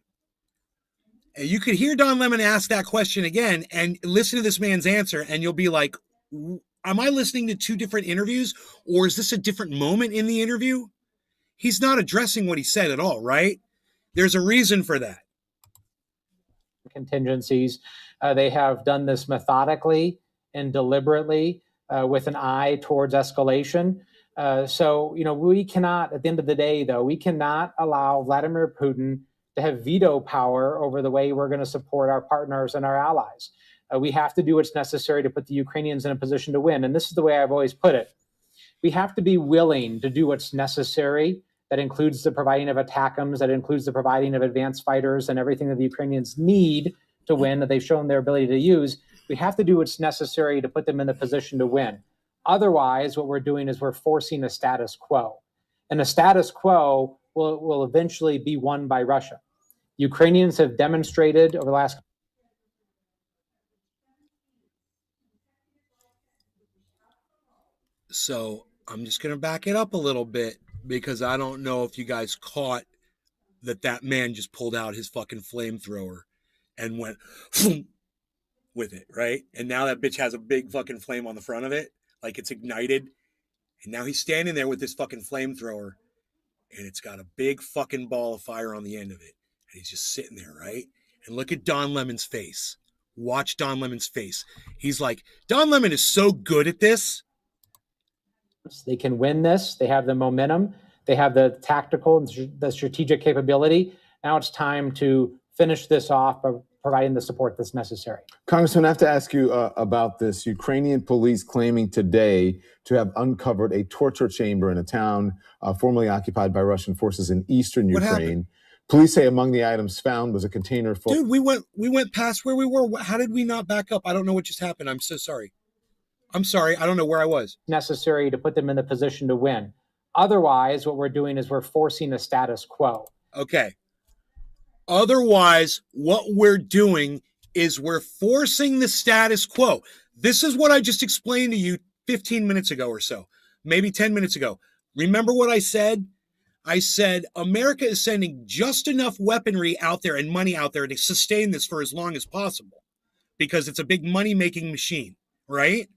And you could hear Don Lemon ask that question again and listen to this man's answer, and you'll be like, am I listening to 2 different interviews, or is this a different moment in the interview? He's not addressing what he said at all, right? There's a reason for that. contingencies. They have done this methodically and deliberately with an eye towards escalation. So, we cannot, at the end of the day, though, we cannot allow Vladimir Putin to have veto power over the way we're going to support our partners and our allies. We have to do what's necessary to put the Ukrainians in a position to win. And this is the way I've always put it. We have to be willing to do what's necessary. That includes the providing of ATACMs, that includes the providing of advanced fighters and everything that the Ukrainians need to win, that they've shown their ability to use. We have to do what's necessary to put them in a position to win. Otherwise, what we're doing is we're forcing a status quo. And a status quo will eventually be won by Russia. Ukrainians have demonstrated over the last. So I'm just going to back it up a little bit because I don't know if you guys caught that man just pulled out his fucking flamethrower and went with it, right? And now that bitch has a big fucking flame on the front of it, like it's ignited. And now he's standing there with this fucking flamethrower and it's got a big fucking ball of fire on the end of it. And he's just sitting there, right? And look at Don Lemon's face. Watch Don Lemon's face. He's like, Don Lemon is so good at this. They can win this. They have the momentum. They have the tactical and the strategic capability. Now it's time to finish this off by providing the support that's necessary. Congressman, I have to ask you about this. Ukrainian police claiming today to have uncovered a torture chamber in a town formerly occupied by Russian forces in eastern Ukraine. Happened? Police say among the items found was a container full. Dude, we went past where we were. How did we not back up? I don't know what just happened. I'm so sorry. I'm sorry. I don't know where I was. Necessary to put them in the position to win. Otherwise, what we're doing is we're forcing a status quo. Okay. Otherwise, what we're doing is we're forcing the status quo. This is what I just explained to you 15 minutes ago or so, maybe 10 minutes ago. Remember what I said? I said America is sending just enough weaponry out there and money out there to sustain this for as long as possible because it's a big money-making machine, right?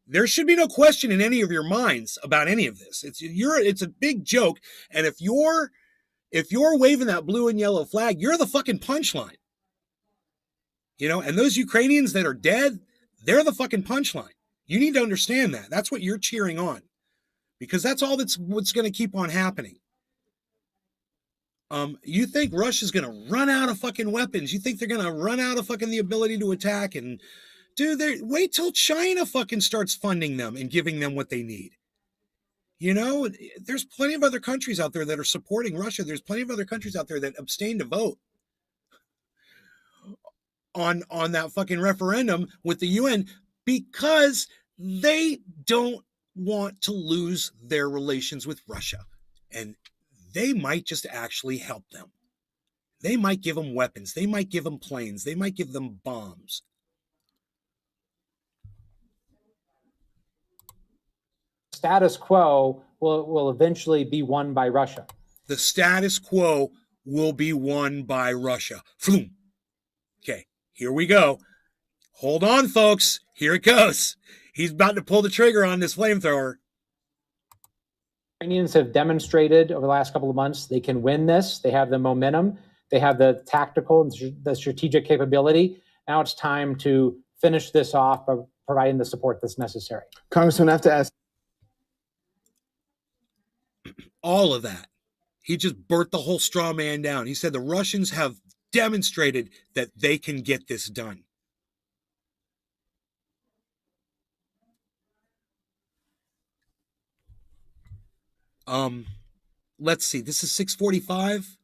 There should be no question in any of your minds about any of this. It's a big joke, and if you're waving that blue and yellow flag, you're the fucking punchline. And those Ukrainians that are dead, they're the fucking punchline. You need to understand that. That's what you're cheering on, because that's all what's going to keep on happening. You think Russia's going to run out of fucking weapons? You think they're going to run out of fucking the ability to attack? And dude, wait till China fucking starts funding them and giving them what they need. There's plenty of other countries out there that are supporting Russia. There's plenty of other countries out there that abstain to vote on that fucking referendum with the UN because they don't want to lose their relations with Russia. And they might just actually help them. They might give them weapons. They might give them planes. They might give them bombs. Status quo will eventually be won by Russia. The status quo will be won by Russia. Okay, here we go. Hold on, folks. Here it goes. He's about to pull the trigger on this flamethrower. Ukrainians have demonstrated over the last couple of months they can win this. They have the momentum. They have the tactical and the strategic capability. Now it's time to finish this off by providing the support that's necessary. Congressman, I have to ask. All of that. He just burnt the whole straw man down. He said the Russians have demonstrated that they can get this done. Let's see. This is 6:45.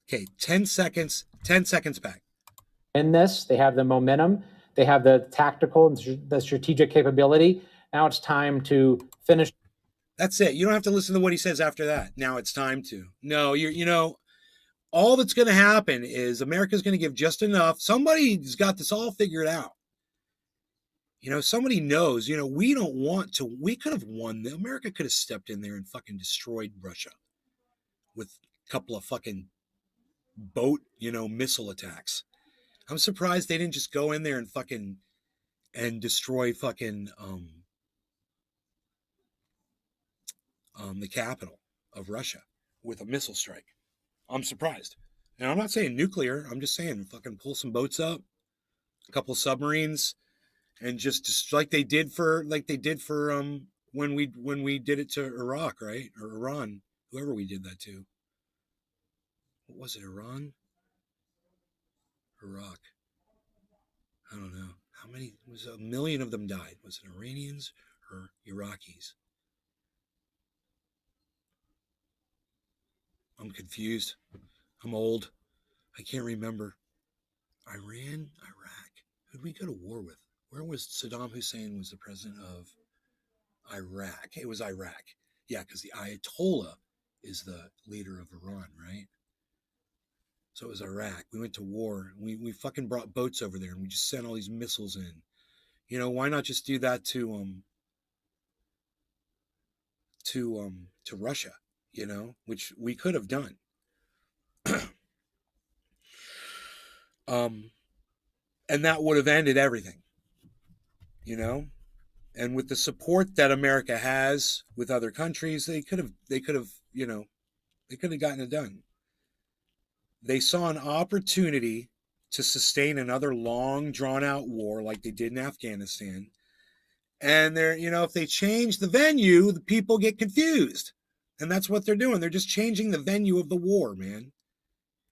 Okay, 10 seconds. 10 seconds back. In this, they have the momentum. They have the tactical and the strategic capability. Now it's time to finish. That's it. You don't have to listen to what he says after that. Now it's time to. No, all that's going to happen is America's going to give just enough. Somebody's got this all figured out. Somebody knows, we don't want to. We could have won. America could have stepped in there and fucking destroyed Russia with a couple of fucking boat, missile attacks. I'm surprised they didn't just go in there and destroy fucking the capital of Russia with a missile strike. I'm surprised. And I'm not saying nuclear. I'm just saying fucking pull some boats up, a couple submarines, and just like they did for when we did it to Iraq, right? Or Iran, whoever we did that to. What was it, Iran? Iraq. I don't know. How many? Was a million of them died? Was it Iranians or Iraqis? I'm confused. I'm old. I can't remember. Iran, Iraq. Who'd we go to war with? Where was Saddam Hussein was the president of Iraq? It was Iraq. Yeah, because the Ayatollah is the leader of Iran, right? So it was Iraq. We went to war. We fucking brought boats over there and we just sent all these missiles in. You know, why not just do that to Russia, you know, which we could have done. And that would have ended everything, you know. And with the support that America has with other countries, they could have, you know, they could have gotten it done. They saw an opportunity to sustain another long, drawn-out war like they did in Afghanistan. And they're, you know, if they change the venue, the people get confused. And that's what they're doing. They're just changing the venue of the war, man.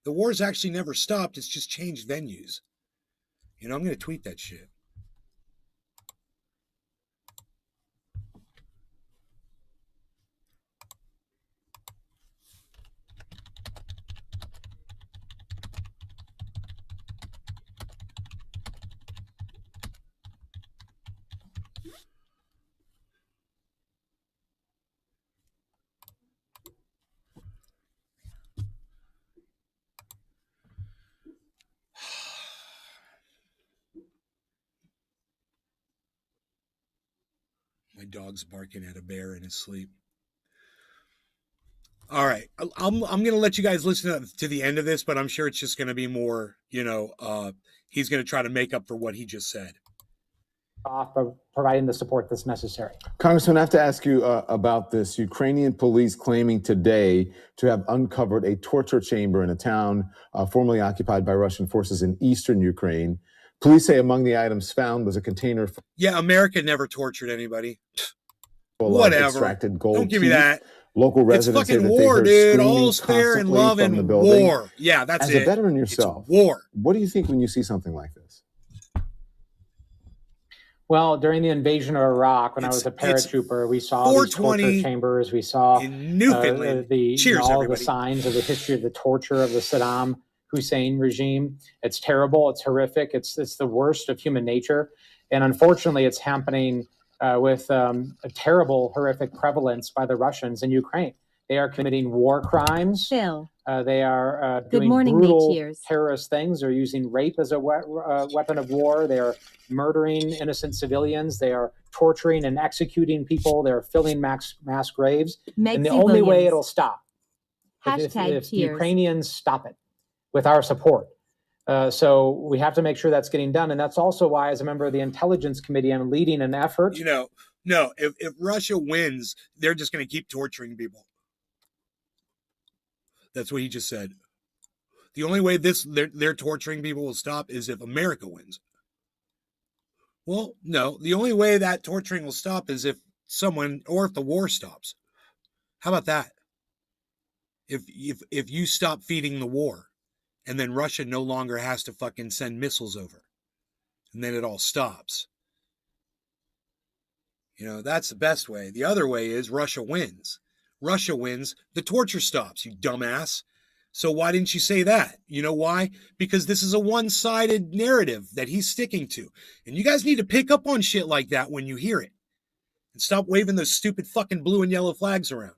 The war's actually never stopped. It's just changed venues. You know, I'm going to tweet that shit. My dog's barking at a bear in his sleep. All right. I'm going to let you guys listen to the end of this, but I'm sure it's just going to be more, you know, he's going to try to make up for what he just said. For providing the support that's necessary. Congressman, I have to ask you about this. Ukrainian police claiming today to have uncovered a torture chamber in a town formerly occupied by Russian forces in eastern Ukraine. Police say among the items found was a container. Yeah, America never tortured anybody. Whatever. Extracted gold. Don't give me that. Local residents it's fucking say that war, they heard dude. All's fair in love and war. Yeah, that's it. As a veteran yourself, it's war. What do you think when you see something like this? Well, during the invasion of Iraq, when I was a paratrooper, we saw these torture chambers. We saw all the signs of the history of the torture of the Saddam Hussein regime. It's terrible. It's horrific. It's the worst of human nature. And unfortunately, it's happening with a terrible, horrific prevalence by the Russians in Ukraine. They are committing war crimes. Phil. They are Good doing morning, brutal terrorist things. They're using rape as a weapon of war. They are murdering innocent civilians. They are torturing and executing people. They're filling mass graves. And the only way it'll stop if the Ukrainians stop it with our support. So we have to make sure that's getting done. And that's also why, as a member of the Intelligence Committee, I'm leading an effort. You know, no, if Russia wins, they're just going to keep torturing people. That's what he just said. The only way their torturing people will stop is if America wins. Well, no, the only way that torturing will stop is if the war stops. How about that? If you stop feeding the war, and then Russia no longer has to fucking send missiles over, and then it all stops. You know, that's the best way. The other way is Russia wins. Russia wins, the torture stops, you dumbass. So why didn't you say that? You know why? Because this is a one-sided narrative that he's sticking to. And you guys need to pick up on shit like that when you hear it. And stop waving those stupid fucking blue and yellow flags around.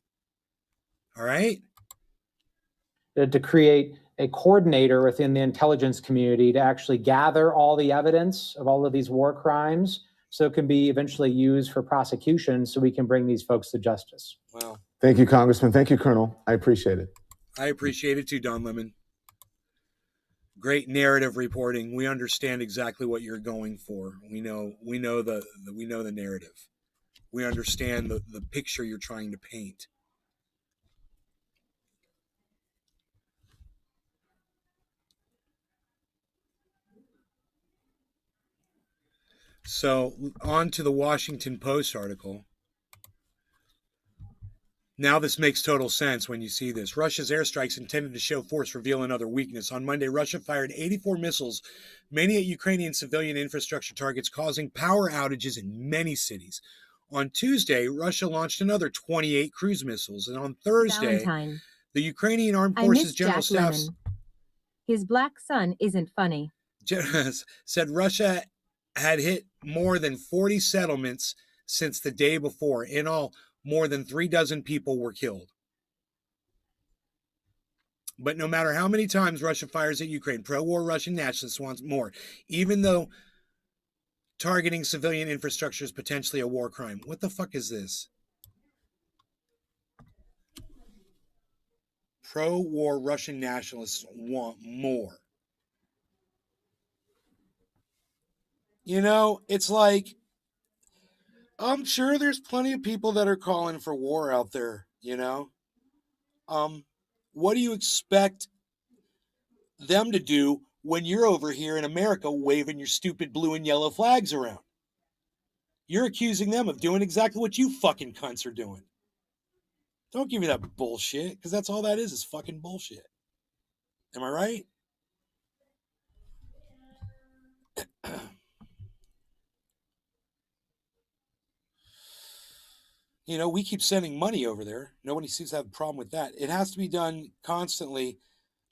All right? To create a coordinator within the intelligence community to actually gather all the evidence of all of these war crimes so it can be eventually used for prosecution so we can bring these folks to justice. Wow. Thank you, Congressman. Thank you, Colonel. I appreciate it. I appreciate it too, Don Lemon. Great narrative reporting. We understand exactly what you're going for. We know the narrative. We understand the picture you're trying to paint. So, on to the Washington Post article. Now this makes total sense when you see this. Russia's airstrikes intended to show force reveal another weakness. On Monday, Russia fired 84 missiles, many at Ukrainian civilian infrastructure targets, causing power outages in many cities. On Tuesday, Russia launched another 28 cruise missiles. And on Thursday, Valentine. the Ukrainian Armed I Forces miss General Jack Staff Lemmon. His black son isn't funny. said Russia had hit more than 40 settlements since the day before. In all, more than 36 people were killed. But no matter how many times Russia fires at Ukraine, pro-war Russian nationalists want more, even though targeting civilian infrastructure is potentially a war crime. What the fuck is this? Pro-war Russian nationalists want more. You know, it's like, I'm sure there's plenty of people that are calling for war out there, you know? What do you expect them to do when you're over here in America waving your stupid blue and yellow flags around? You're accusing them of doing exactly what you fucking cunts are doing. Don't give me that bullshit, because that's all that is fucking bullshit. Am I right? You know, we keep sending money over there. Nobody seems to have a problem with that. It has to be done constantly,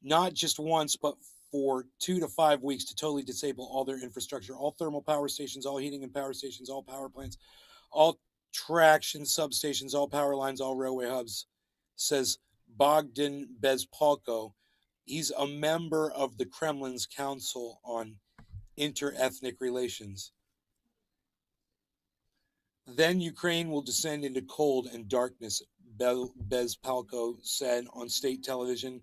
not just once, but for 2 to 5 weeks to totally disable all their infrastructure, all thermal power stations, all heating and power stations, all power plants, all traction substations, all power lines, all railway hubs, says Bogdan Bezpalko. He's a member of the Kremlin's Council on Interethnic Relations. Then Ukraine will descend into cold and darkness, Bezpalko said on state television.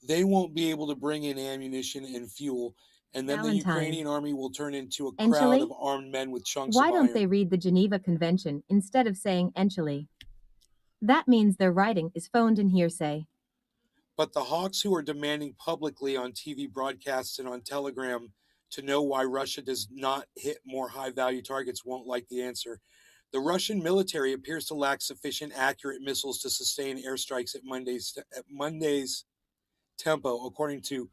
They won't be able to bring in ammunition and fuel, and then Valentine. the Ukrainian army will turn into a crowd Enchili? of armed men with chunks Why of don't iron. they read the Geneva Convention instead of saying Enchili? That means their writing is phoned in hearsay. But the hawks who are demanding publicly on TV broadcasts and on Telegram to know why Russia does not hit more high-value targets won't like the answer. The Russian military appears to lack sufficient accurate missiles to sustain airstrikes at Monday's tempo, according to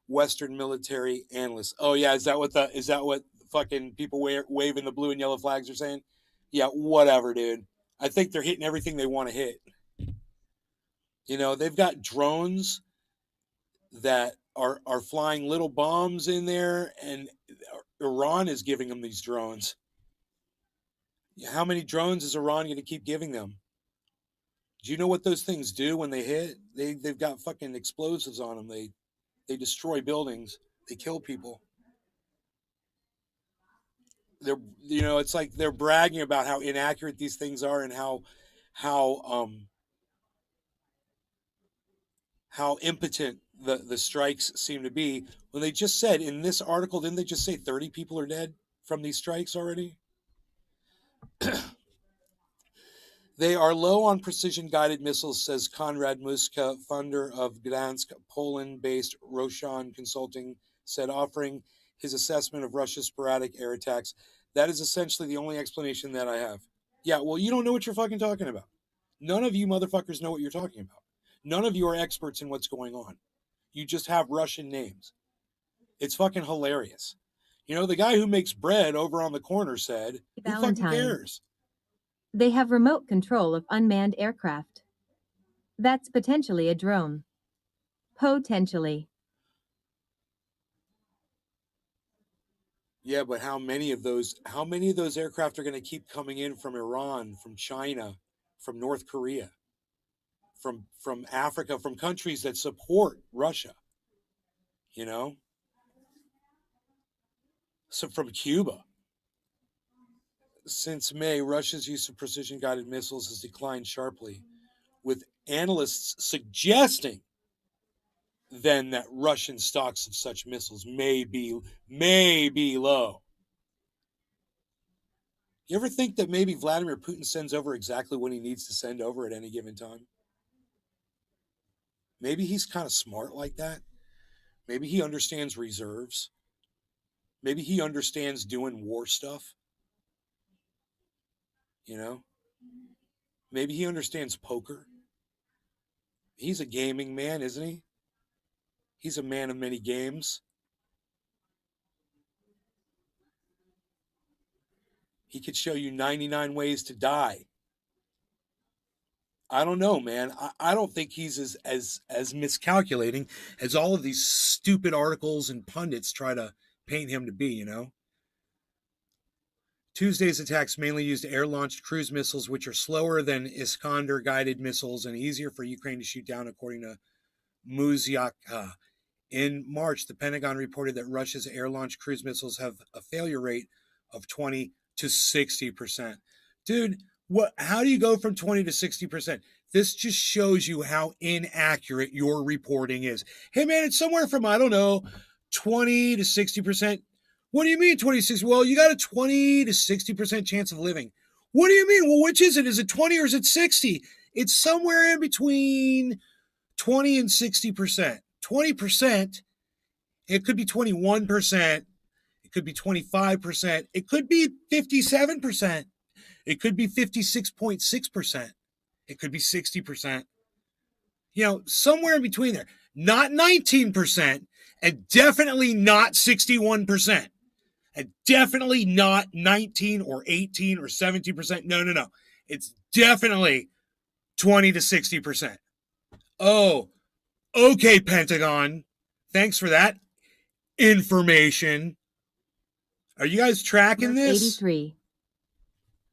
Western military analysts. Oh yeah, is that what fucking people waving the blue and yellow flags are saying? Yeah, whatever, dude. I think they're hitting everything they want to hit. You know, they've got drones that are flying little bombs in there, and Iran is giving them these drones. How many drones is Iran going to keep giving them? Do you know what those things do when they hit? They've got fucking explosives on them. They destroy buildings. They kill people. It's like they're bragging about how inaccurate these things are and how impotent the strikes seem to be. When they just said in this article, didn't they just say 30 people are dead from these strikes already? They are low on precision-guided missiles, says Konrad Muska, founder of Gdansk, Poland-based Roshan Consulting, said, offering his assessment of Russia's sporadic air attacks. That is essentially the only explanation that I have. Yeah, well, you don't know what you're fucking talking about. None of you motherfuckers know what you're talking about. None of you are experts in what's going on. You just have Russian names. It's fucking hilarious. You know, the guy who makes bread over on the corner said, who fucking cares? They have remote control of unmanned aircraft. That's potentially a drone. Potentially. Yeah, but how many of those aircraft are going to keep coming in from Iran, from China, from North Korea, from Africa, from countries that support Russia? You know? So from Cuba. Since May, Russia's use of precision-guided missiles has declined sharply, with analysts suggesting then that Russian stocks of such missiles may be low. You ever think that maybe Vladimir Putin sends over exactly what he needs to send over at any given time? Maybe he's kind of smart like that. Maybe he understands reserves. Maybe he understands doing war stuff. You know, maybe he understands poker. He's a gaming man, isn't he? He's a man of many games. He could show you 99 ways to die. I don't know, man. I don't think he's as miscalculating as all of these stupid articles and pundits try to paint him to be, you know? Tuesday's attacks mainly used air-launched cruise missiles, which are slower than Iskander-guided missiles and easier for Ukraine to shoot down, according to Muzyaka. In March, the Pentagon reported that Russia's air-launched cruise missiles have a failure rate of 20 to 60%. Dude, how do you go from 20 to 60%? This just shows you how inaccurate your reporting is. Hey, man, it's somewhere from, I don't know, 20 to 60%. What do you mean 26? Well, you got a 20 to 60% chance of living. What do you mean? Well, which is it? Is it 20 or is it 60? It's somewhere in between 20 and 60%. 20%, it could be 21%. It could be 25%. It could be 57%. It could be 56.6%. It could be 60%. You know, somewhere in between there. Not 19% and definitely not 61%. And definitely not 19 or 18 or 17%. No. It's definitely 20 to 60%. Oh, okay, Pentagon. Thanks for that information. Are you guys tracking this? 83.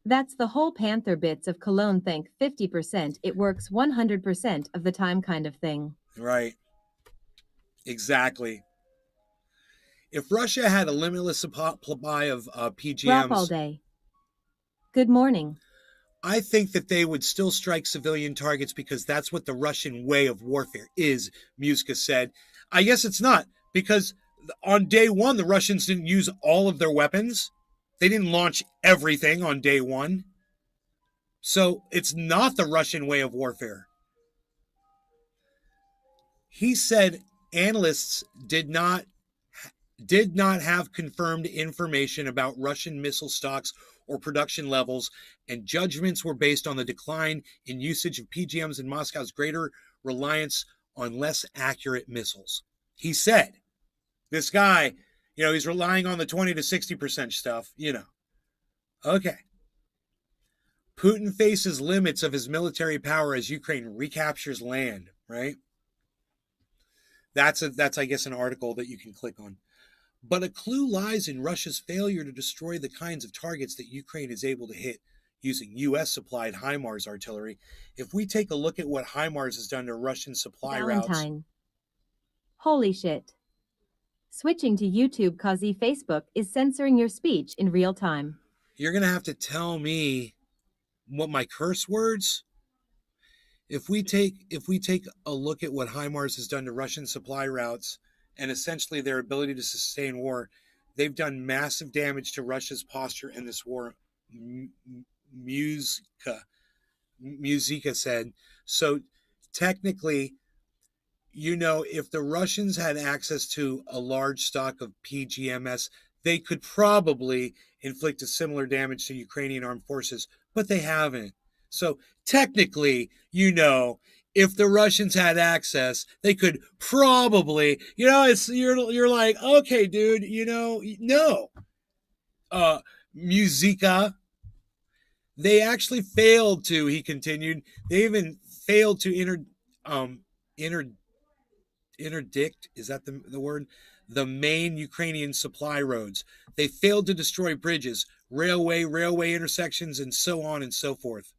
That's the whole Panther bits of cologne think 50%. It works 100% of the time kind of thing. Right. Exactly. If Russia had a limitless supply of PGMs... Drop all day. Good morning. I think that they would still strike civilian targets because that's what the Russian way of warfare is, Muska said. I guess it's not, because on day one, the Russians didn't use all of their weapons. They didn't launch everything on day one. So it's not the Russian way of warfare. He said analysts did not have confirmed information about Russian missile stocks or production levels, and judgments were based on the decline in usage of PGMs and Moscow's greater reliance on less accurate missiles. He said, this guy, you know, he's relying on the 20 to 60% stuff, you know. Okay. Putin faces limits of his military power as Ukraine recaptures land, right? That's I guess, an article that you can click on. But a clue lies in Russia's failure to destroy the kinds of targets that Ukraine is able to hit using U.S.-supplied HIMARS artillery. If we take a look at what HIMARS has done to Russian supply routes... Holy shit. Switching to YouTube cause Facebook is censoring your speech in real time. You're going to have to tell me what my curse words... If we take a look at what HIMARS has done to Russian supply routes and essentially their ability to sustain war, they've done massive damage to Russia's posture in this war, Muzyka said. So technically, you know, if the Russians had access to a large stock of PGMS, they could probably inflict a similar damage to Ukrainian armed forces, but they haven't. So technically, you know, if the Russians had access, they could probably, you know, you're like, okay, dude, you know, no. Muzyka, they actually failed to, he continued, they even failed to interdict, is that the word? The main Ukrainian supply roads. They failed to destroy bridges, railway intersections, and so on and so forth.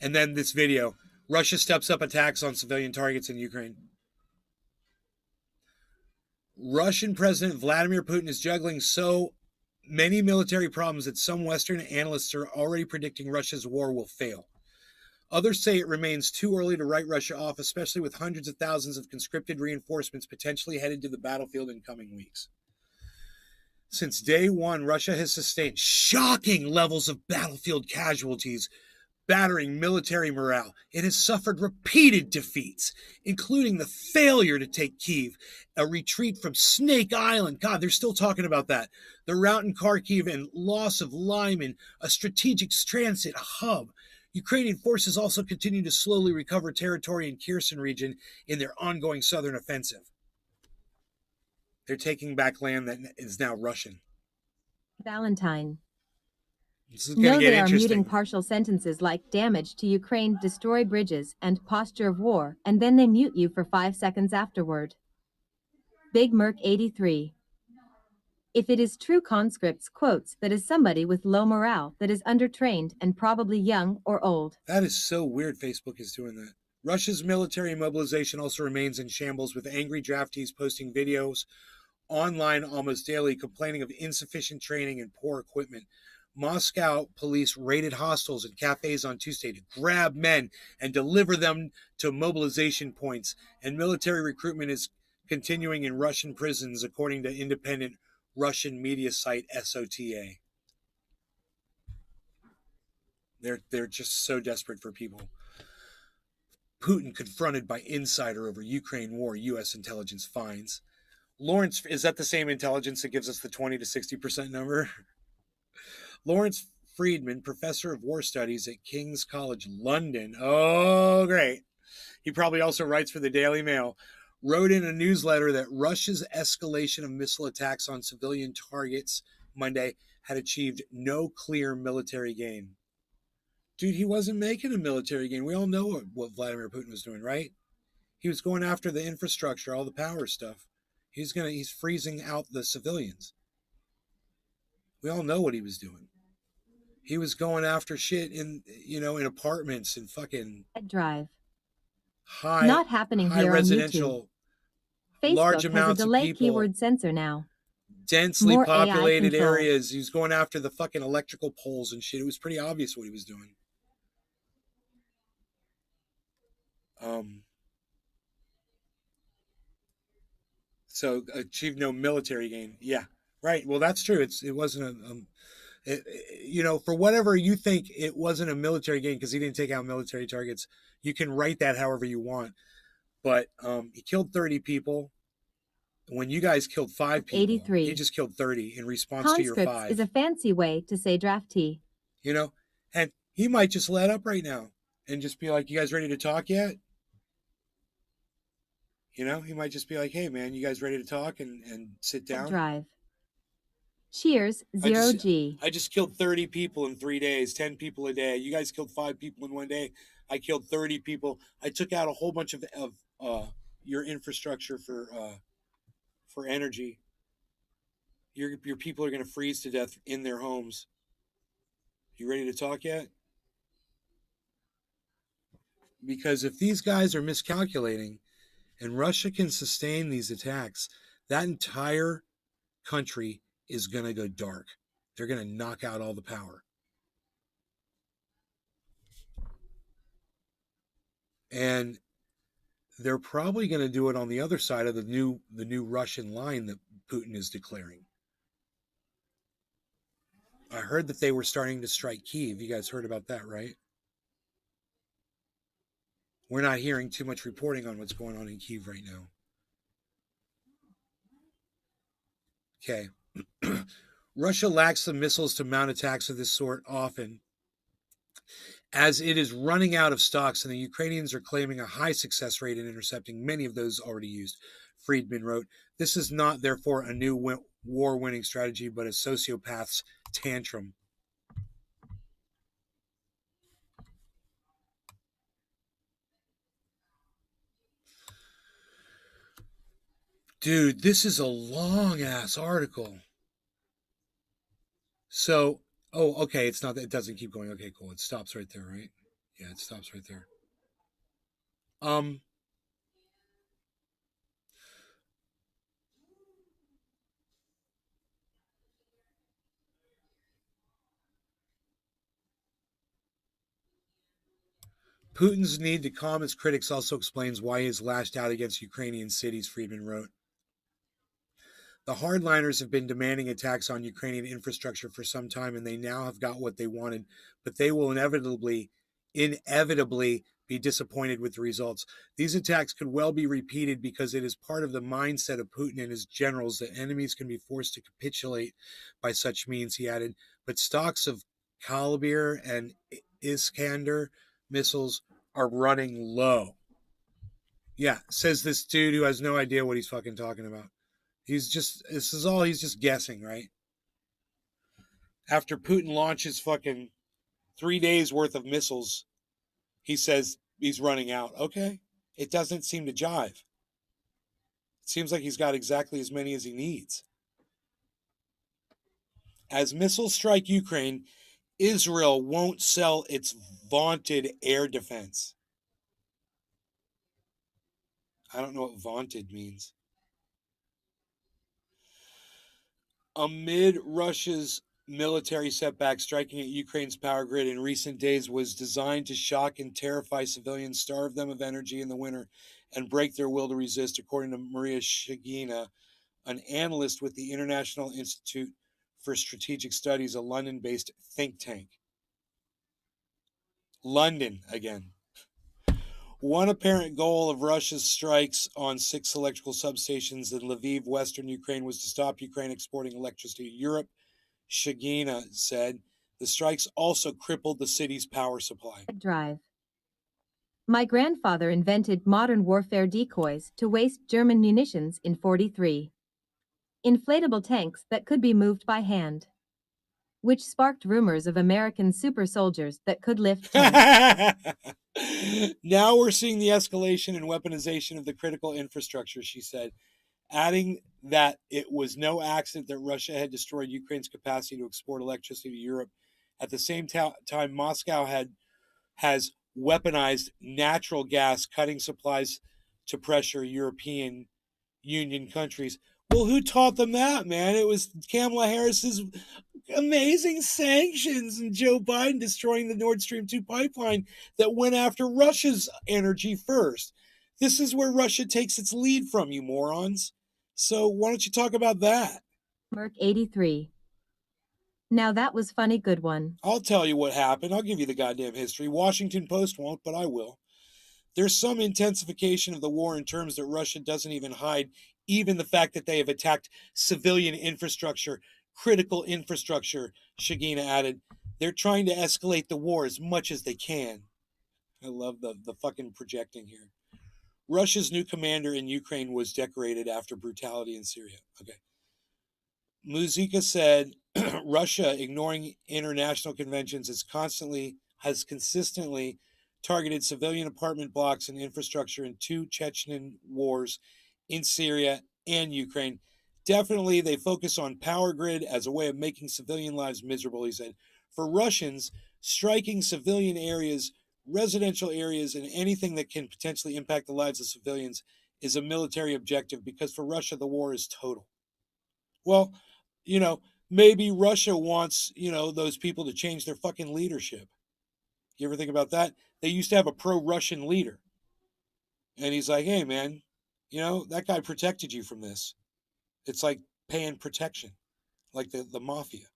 And then this video, Russia steps up attacks on civilian targets in Ukraine. Russian President Vladimir Putin is juggling so many military problems that some Western analysts are already predicting Russia's war will fail. Others say it remains too early to write Russia off, especially with hundreds of thousands of conscripted reinforcements potentially headed to the battlefield in coming weeks. Since day one, Russia has sustained shocking levels of battlefield casualties, battering military morale. It has suffered repeated defeats, including the failure to take Kyiv, a retreat from Snake Island. God, they're still talking about that. The rout in Kharkiv and loss of Lyman, a strategic transit hub. Ukrainian forces also continue to slowly recover territory in Kherson region in their ongoing southern offensive. They're taking back land that is now Russian. Valentine. This is No, get they are interesting. muting partial sentences like damage to Ukraine, destroy bridges, and posture of war, and then they mute you for 5 seconds afterward. Big Merc 83. If it is true conscripts quotes, that is somebody with low morale, that is undertrained and probably young or old. That is so weird Facebook is doing that. Russia's military mobilization also remains in shambles, with angry draftees posting videos online almost daily complaining of insufficient training and poor equipment. Moscow police raided hostels and cafes on Tuesday to grab men and deliver them to mobilization points, and military recruitment is continuing in Russian prisons, according to independent Russian media site SOTA. They're just so desperate for people. Putin confronted by insider over Ukraine war, U.S. intelligence finds. Lawrence, is that the same intelligence that gives us the 20 to 60% number? Lawrence Friedman, professor of war studies at King's College London. Oh, great. He probably also writes for the Daily Mail. Wrote in a newsletter that Russia's escalation of missile attacks on civilian targets Monday had achieved no clear military gain. Dude, he wasn't making a military gain. We all know what Vladimir Putin was doing, right? He was going after the infrastructure, all the power stuff. He's freezing out the civilians. We all know what he was doing. He was going after shit in apartments and fucking Drive. high, Not happening high here residential, on YouTube. large Facebook amounts has a delay of people, keyword sensor now. densely More AI populated control. areas. He was going after the fucking electrical poles and shit. It was pretty obvious what he was doing. So achieved no military gain. Yeah, right. Well, that's true. It wasn't for whatever you think, it wasn't a military gain because he didn't take out military targets. You can write that however you want. But he killed 30 people. When you guys killed 5 people, 83. he just killed 30 in response to your 5. Is a fancy way to say draftee. And he might just let up right now and just be like, you guys ready to talk yet? He might just be like, hey, man, you guys ready to talk and sit down? Drive. Cheers, 0G. I just killed 30 people in 3 days, 10 people a day. You guys killed 5 people in 1 day. I killed 30 people. I took out a whole bunch of your infrastructure for energy. Your people are going to freeze to death in their homes. You ready to talk yet? Because if these guys are miscalculating and Russia can sustain these attacks, that entire country is going to go dark. They're going to knock out all the power. And they're probably going to do it on the other side of the new Russian line that Putin is declaring. I heard that they were starting to strike Kyiv. You guys heard about that, right? We're not hearing too much reporting on what's going on in Kyiv right now. Okay. Russia lacks the missiles to mount attacks of this sort often, as it is running out of stocks, and the Ukrainians are claiming a high success rate in intercepting many of those already used. Friedman wrote, this is not, therefore, a new war-winning strategy, but a sociopath's tantrum. Dude, this is a long-ass article. So, okay, it's not, it doesn't keep going. Okay, cool. It stops right there, right? Yeah, it stops right there. Putin's need to calm his critics also explains why he has lashed out against Ukrainian cities, Friedman wrote. The hardliners have been demanding attacks on Ukrainian infrastructure for some time, and they now have got what they wanted, but they will inevitably inevitably be disappointed with the results. These attacks could well be repeated because it is part of the mindset of Putin and his generals that enemies can be forced to capitulate by such means, he added. But stocks of Kalibir and Iskander missiles are running low. Yeah, says this dude who has no idea what he's fucking talking about. He's just guessing, right? After Putin launches fucking 3 days worth of missiles, he says he's running out. Okay. It doesn't seem to jive. It seems like he's got exactly as many as he needs. As missiles strike Ukraine, Israel won't sell its vaunted air defense. I don't know what vaunted means. Amid Russia's military setback, striking at Ukraine's power grid in recent days was designed to shock and terrify civilians, starve them of energy in the winter, and break their will to resist, according to Maria Shagina, an analyst with the International Institute for Strategic Studies, a London-based think tank. London again. One apparent goal of Russia's strikes on 6 electrical substations in Lviv, western Ukraine, was to stop Ukraine exporting electricity to Europe, Shagina said. The strikes also crippled the city's power supply. Drive. My grandfather invented modern warfare decoys to waste German munitions in 43. Inflatable tanks that could be moved by hand, which sparked rumors of American super soldiers that could lift tanks. Now we're seeing the escalation and weaponization of the critical infrastructure, she said, adding that it was no accident that Russia had destroyed Ukraine's capacity to export electricity to Europe. At the same time, Moscow has weaponized natural gas, cutting supplies to pressure European Union countries. Well, who taught them that, man? It was Kamala Harris's amazing sanctions and Joe Biden destroying the Nord Stream 2 pipeline that went after Russia's energy first. This is where Russia takes its lead from, you morons. So why don't you talk about that? Merc 83. Now that was funny, good one. I'll tell you what happened. I'll give you the goddamn history. Washington Post won't, but I will. There's some intensification of the war in terms that Russia doesn't even hide, even the fact that they have attacked civilian infrastructure, critical infrastructure, Shagina added. They're trying to escalate the war as much as they can. I love the fucking projecting here. Russia's new commander in Ukraine was decorated after brutality in Syria. Okay. Muzika said, Russia, ignoring international conventions, has consistently targeted civilian apartment blocks and infrastructure in 2 Chechen wars in Syria and Ukraine. Definitely, they focus on power grid as a way of making civilian lives miserable, he said. For Russians, striking civilian areas, residential areas, and anything that can potentially impact the lives of civilians is a military objective because for Russia, the war is total. Well, maybe Russia wants, those people to change their fucking leadership. You ever think about that? They used to have a pro-Russian leader. And he's like, hey, man, that guy protected you from this. It's like paying protection, like the mafia.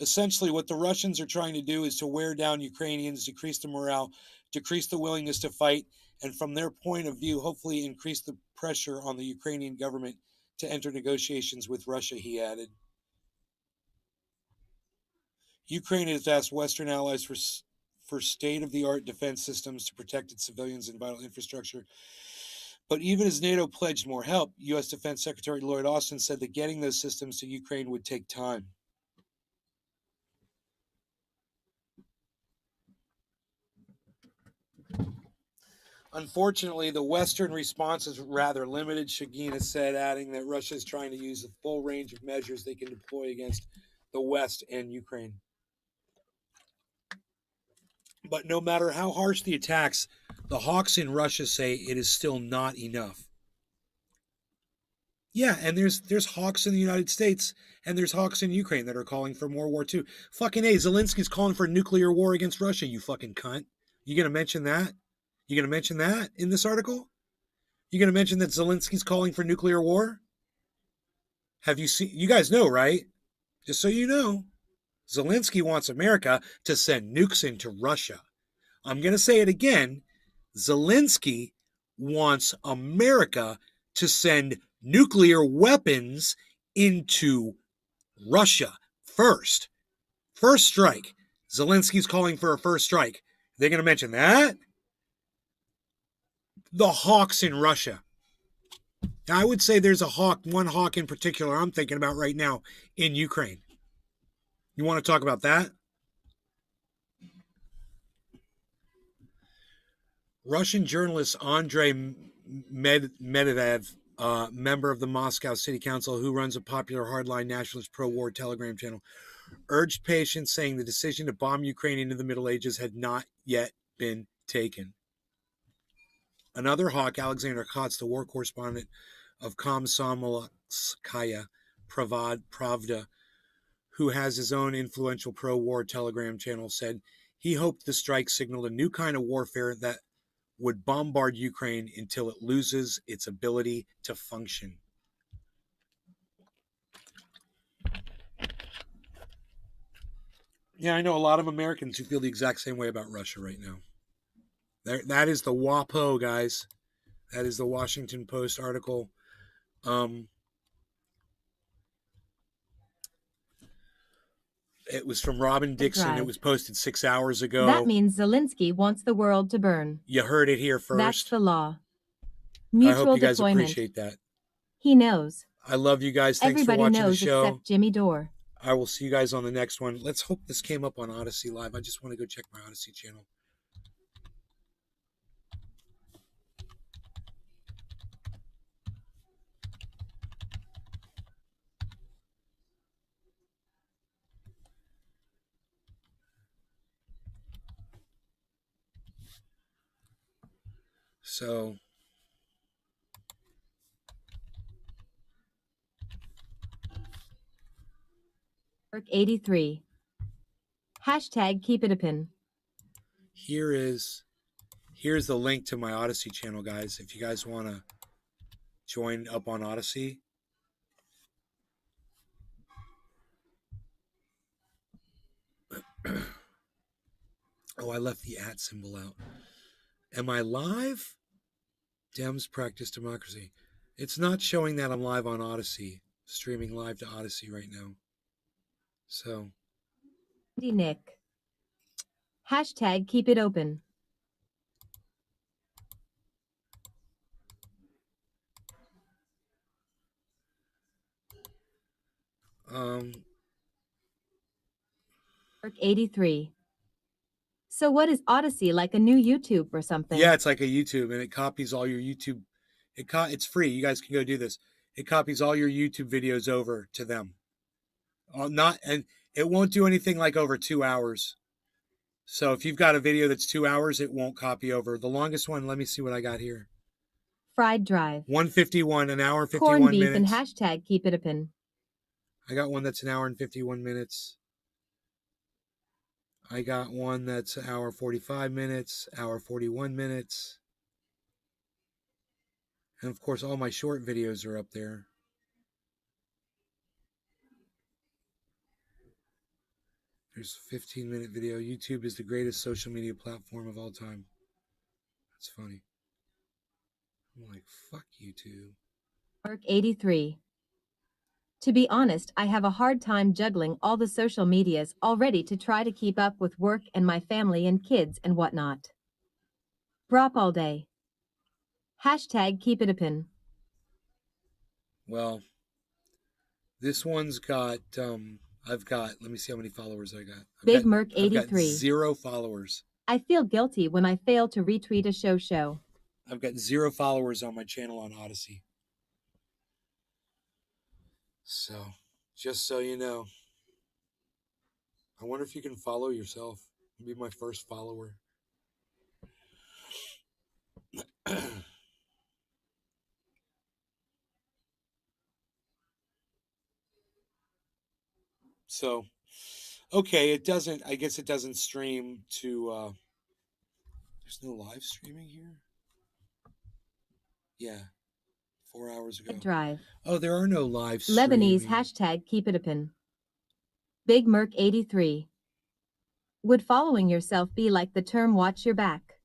Essentially, what the Russians are trying to do is to wear down Ukrainians, decrease the morale, decrease the willingness to fight, and from their point of view, hopefully increase the pressure on the Ukrainian government to enter negotiations with Russia, he added. Ukraine has asked Western allies for state-of-the-art defense systems to protect its civilians and vital infrastructure. But even as NATO pledged more help, U.S. Defense Secretary Lloyd Austin said that getting those systems to Ukraine would take time. Unfortunately, the Western response is rather limited, Shagina said, adding that Russia is trying to use the full range of measures they can deploy against the West and Ukraine. But no matter how harsh the attacks, the hawks in Russia say it is still not enough. Yeah, and there's hawks in the United States, and there's hawks in Ukraine that are calling for more war too. Fucking A, Zelensky's calling for a nuclear war against Russia, you fucking cunt. You gonna mention that? You gonna mention that in this article? You gonna mention that Zelensky's calling for nuclear war? Have you seen, you guys know, right? Just so you know, Zelensky wants America to send nukes into Russia. I'm going to say it again. Zelensky wants America to send nuclear weapons into Russia first. First strike. Zelensky's calling for a first strike. They're going to mention that? The hawks in Russia. Now, I would say there's a hawk, one hawk in particular I'm thinking about right now in Ukraine. You want to talk about that? Russian journalist Andrei Medvedev, member of the Moscow City Council who runs a popular hardline nationalist pro-war Telegram channel, urged patience, saying the decision to bomb Ukraine into the Middle Ages had not yet been taken. Another hawk, Alexander Kotz, the war correspondent of Komsomolskaya Pravda, who has his own influential pro-war Telegram channel, said he hoped the strike signaled a new kind of warfare that would bombard Ukraine until it loses its ability to function. Yeah, I know a lot of Americans who feel the exact same way about Russia right now. That is the Wapo, guys. That is the Washington Post article. It was from Robin Dixon. It was posted 6 hours ago. That means Zelensky wants the world to burn. You heard it here first. That's the law. I hope you guys appreciate that. He knows. I love you guys. Thanks for watching the show. Everybody knows except Jimmy Dore. I will see you guys on the next one. Let's hope this came up on Odyssey Live. I just want to go check my Odyssey channel. So, Work 83. Hashtag keep it a pin. Here's the link to my Odyssey channel, guys. If you guys want to join up on Odyssey. Oh, I left the @ symbol out. Am I live? Dems practice democracy. It's not showing that I'm live on Odyssey. Streaming live to Odyssey right now. So. Nick. Hashtag keep it open. Work 83. So what is Odyssey, like a new YouTube or something? Yeah, it's like a YouTube, and it copies all your YouTube. It's free. You guys can go do this. It copies all your YouTube videos over to them. And it won't do anything like over 2 hours. So if you've got a video that's 2 hours, it won't copy over. The longest one, let me see what I got here. Fried Drive. 151, an hour and 51 Corned beef minutes. And hashtag keep it a pin. I got one that's an hour and 51 minutes. I got one that's an hour 45 minutes, hour 41 minutes. And of course, all my short videos are up there. There's a 15-minute video. YouTube is the greatest social media platform of all time. That's funny. I'm like, fuck YouTube. Work 83. To be honest, I have a hard time juggling all the social medias already to try to keep up with work and my family and kids and whatnot. Brop all day. Hashtag keep it a pin. Well, this one's got, let me see how many followers I got. Big Merc 83. I've got 0 followers. I feel guilty when I fail to retweet a show. I've got 0 followers on my channel on Odyssey. So, just so you know, I wonder if you can follow yourself. Be my first follower. So, okay, I guess it doesn't stream to, there's no live streaming here? Yeah, 4 hours ago. Drive. Oh, there are no live streaming. Lebanese hashtag keep it a pin. Big Merc 83. Would following yourself be like the term watch your back?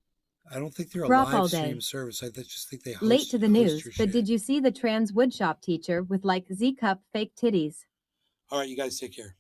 I don't think they're a Grok all live day. stream service. I just think they host, Late to the host news, your but shit. did you see the trans woodshop teacher with like Z-cup fake titties? All right, you guys take care.